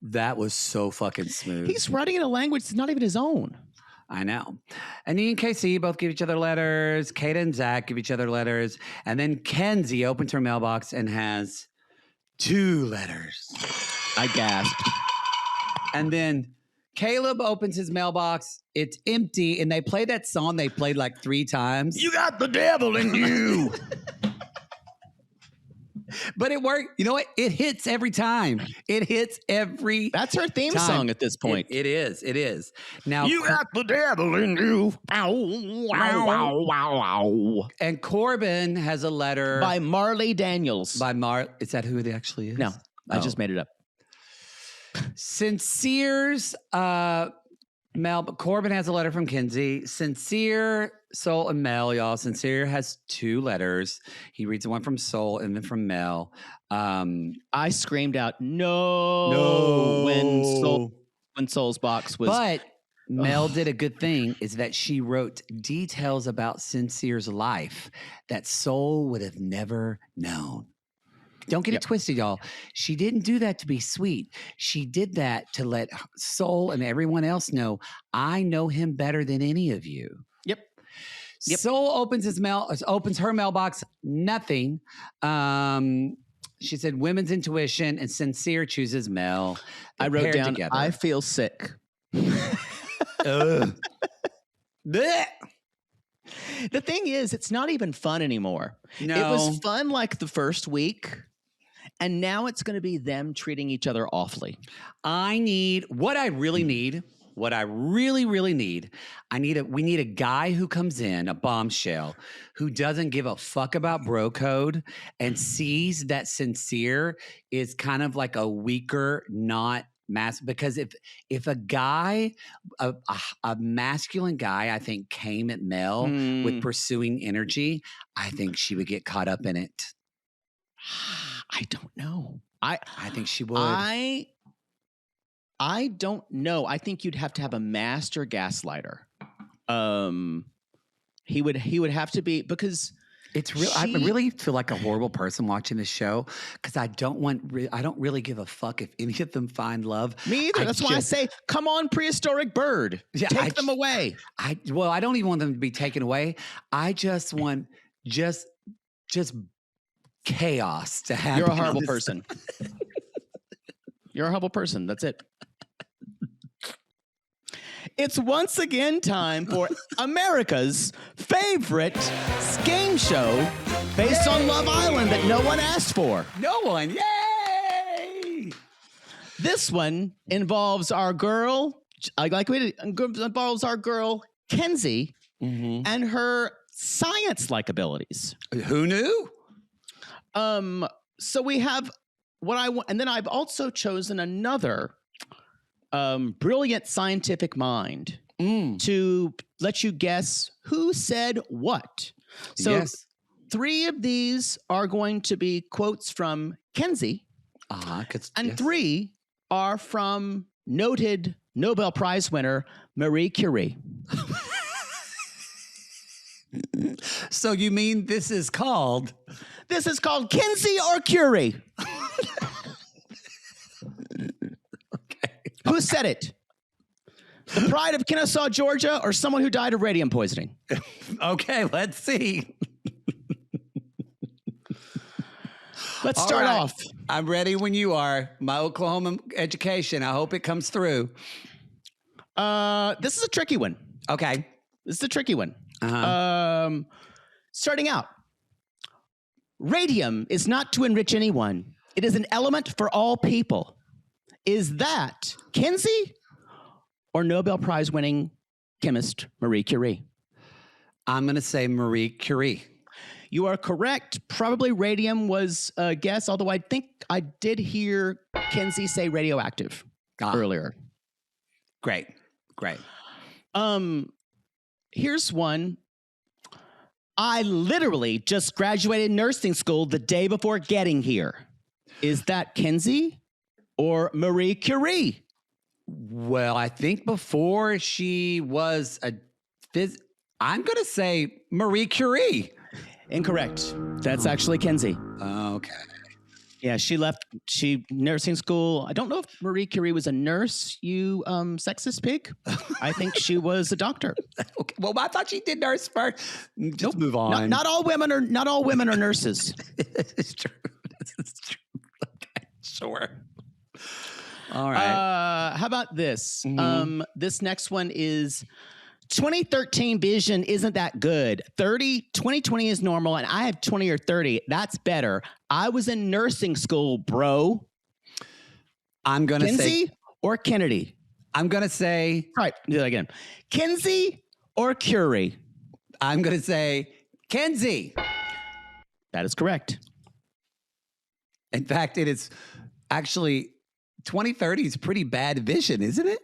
That was so fucking smooth. He's writing in a language that's not even his own. I know. And he and KC both give each other letters. Kayda and Zach give each other letters. And then Kenzie opens her mailbox and has 2 letters. I gasped. And then Caleb opens his mailbox. It's empty. And they play that song they played like 3 times. You got the devil in you. But it worked. You know what? It hits every time. It hits every That's her theme time. song at this point. It is. It is. Now You got the devil in you. Ow, wow, wow, wow, wow. And Corbin has a letter By Marley Daniels. Is that who it actually is? No, I just made it up. Sincere's Mel, but Corbin has a letter from Kenzie. Sincere, Soul, and Mel, y'all. Sincere has 2 letters. He reads one from Soul and then from Mel. I screamed out no when Soul's box was. But Mel did a good thing, is that she wrote details about Sincere's life that Soul would have never known. Don't get it twisted, y'all. She didn't do that to be sweet. She did that to let Soul and everyone else know, I know him better than any of you. Yep. Soul opens her mailbox. Nothing. She said women's intuition, and Sincere chooses Mel. I wrote down, together. I feel sick. Blech. The thing is, it's not even fun anymore. No. It was fun like the first week. And now it's going to be them treating each other awfully. What I really need, we need a guy who comes in, a bombshell, who doesn't give a fuck about bro code and sees that Sincere is kind of like a weaker, not mass. Because if a guy, a masculine guy, I think came at Mel with pursuing energy, I think she would get caught up in it. I don't know. I think she would. I don't know. I think you'd have to have a master gaslighter. He would have to be, because it's real. I really feel like a horrible person watching this show, because I don't really give a fuck if any of them find love. Me either. That's why I say, come on, prehistoric bird. Yeah, take them away. I don't even want them to be taken away. I just want just chaos to happen. You're a horrible person. You're a horrible person. That's it. It's once again time for America's favorite game show based on Love Island that no one asked for. No one. Yay! This one involves our girl, involves our girl, Kenzie, and her science-like abilities. Who knew? So we have what I want, and then I've also chosen another brilliant scientific mind to let you guess who said what. So 3 of these are going to be quotes from Kenzie, and 3 are from noted Nobel Prize winner Marie Curie. So you mean this is called Kenzie or Curie? Okay. Who said it? The pride of Kennesaw, Georgia, or someone who died of radium poisoning? Okay, let's see. Let's start off. I'm ready when you are. My Oklahoma education, I hope it comes through. This is a tricky one. Okay. This is a tricky one. Starting out. Radium is not to enrich anyone. It is an element for all people. Is that Kenzie or Nobel Prize winning chemist Marie Curie? I'm going to say Marie Curie. You are correct. Probably radium was a guess, although I think I did hear Kenzie say radioactive earlier. Great. Here's one. I literally just graduated nursing school the day before getting here. Is that Kenzie or Marie Curie? Well, I think before she was I'm going to say Marie Curie. Incorrect. That's actually Kenzie. Okay. Yeah, she nursing school. I don't know if Marie Curie was a nurse, you sexist pig. I think she was a doctor. Okay. Well, I thought she did nurse first. Just move on. Not all women are nurses. It's true. It's true. Okay, sure. All right. How about this? This next one is 2013 vision isn't that good. 2020 is normal, and I have 20 or 30. That's better. I was in nursing school, bro. I'm going to say... Kenzie or Kennedy? I'm going to say... All right, do that again. Kenzie or Curie? I'm going to say Kenzie. That is correct. In fact, it is actually 2030 is pretty bad vision, isn't it?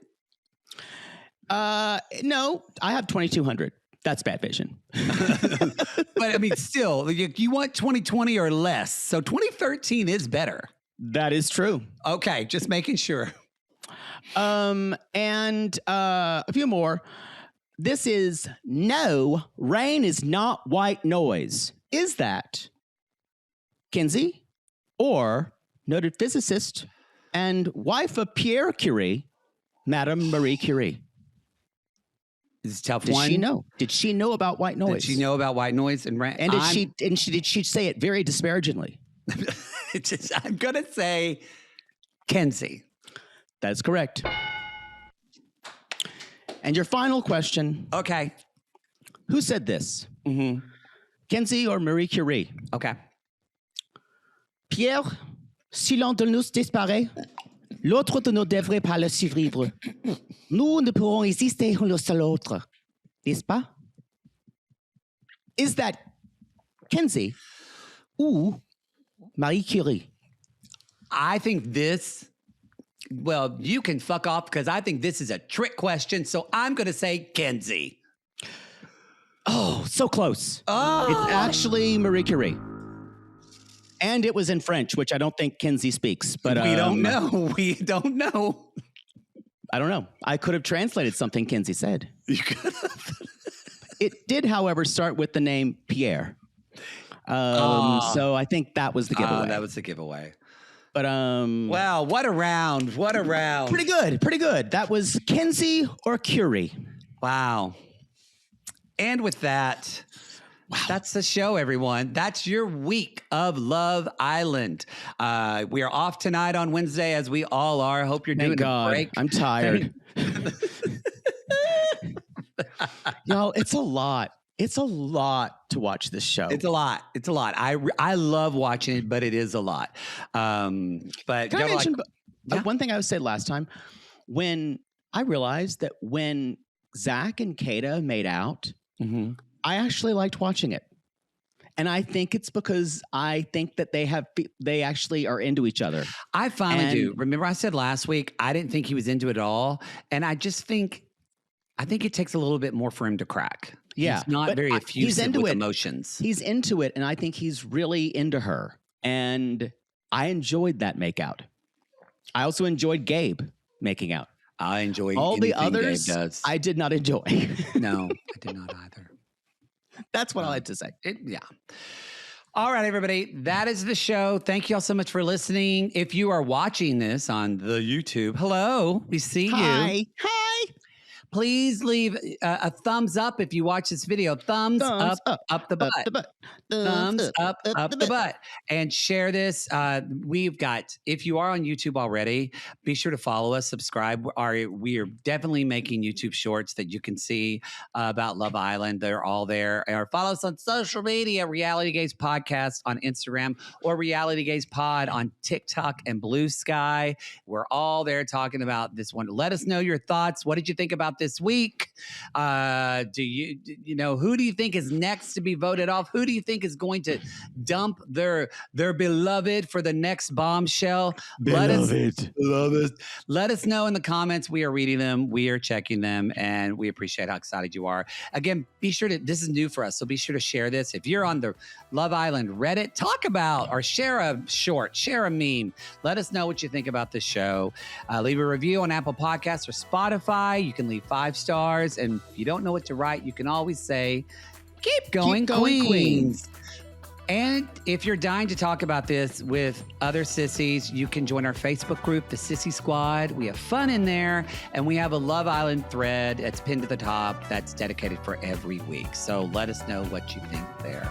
No, I have 2200. That's bad vision. But I mean, still, you want 2020 or less. So 2013 is better. That is true. Okay, just making sure. And a few more. This is no, rain is not white noise. Is that Kenzie or noted physicist and wife of Pierre Curie, Madame Marie Curie? It's a tough Did one. she know? Did she know about white noise? Did she know about white noise and rain? And did she say it very disparagingly? I'm gonna say Kenzie. That's correct. And your final question. Okay. Who said this? Mm-hmm. Kenzie or Marie Curie? Okay. Pierre, si l'un de nous disparaît, l'autre de nous devrait pas le survivre. Nous ne pourrons exister l'un sans l'autre. N'est-ce pas? Is that Kenzie ou Marie Curie? I think this, well, you can fuck off because I think this is a trick question. So I'm going to say Kenzie. Oh, so close. Oh. It's actually Marie Curie. And it was in French, which I don't think Kenzie speaks. But we don't know. We don't know. I don't know. I could have translated something Kenzie said. You could have. It did, however, start with the name Pierre. So I think that was the giveaway. That was the giveaway. But wow, what a round. What a round. Pretty good. Pretty good. That was Kenzie or Curie. Wow. And with that, that's the show, everyone. That's your week of Love Island. We are off tonight on Wednesday, as we all are. Hope you're doing a break. I'm tired. Y'all, it's a lot. It's a lot to watch this show. It's a lot. It's a lot. I love watching it, but it is a lot. But can I mention one thing I said last time? When I realized that when Zach and Kayda made out, I actually liked watching it. And I think it's because I think that they actually are into each other. I finally do. Remember I said last week, I didn't think he was into it at all. And I think it takes a little bit more for him to crack. Yeah. He's not very effusive with emotions. He's into it. And I think he's really into her. And I enjoyed that makeout. I also enjoyed Gabe making out. I enjoy all the others. Gabe does. I did not enjoy. No, I did not either. That's what I like to say. Yeah. All right, everybody. That is the show. Thank you all so much for listening. If you are watching this on the YouTube, hello. We see you. Hi. Please leave a thumbs up if you watch this video. Thumbs up the butt. Thumbs up the butt. And share this. We've got, if you are on YouTube already, be sure to follow us, subscribe. We are definitely making YouTube shorts that you can see about Love Island. They're all there. Or follow us on social media, Reality Gays Podcast on Instagram or Reality Gays Pod on TikTok and Blue Sky. We're all there talking about this one. Let us know your thoughts. What did you think about this week? Who do you think is next to be voted off? Who do you think is going to dump their beloved for the next bombshell? Let us know in the comments. We are reading them, we are checking them, and we appreciate how excited you are. Again, be sure to, this is new for us, so be sure to share this. If you're on the Love Island Reddit, talk about or share a short, share a meme. Let us know what you think about the show. Leave a review on Apple Podcasts or Spotify. You can leave 5 stars, and if you don't know what to write, you can always say, keep going, Queens. And if you're dying to talk about this with other sissies, you can join our Facebook group, the Sissy Squad. We have fun in there, and we have a Love Island thread that's pinned to the top that's dedicated for every week. So let us know what you think there.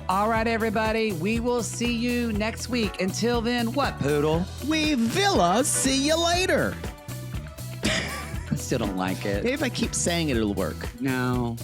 All right, everybody, we will see you next week. Until then, what, Poodle? We Villa, see you later. still don't like it. Maybe if I keep saying it, it'll work. No.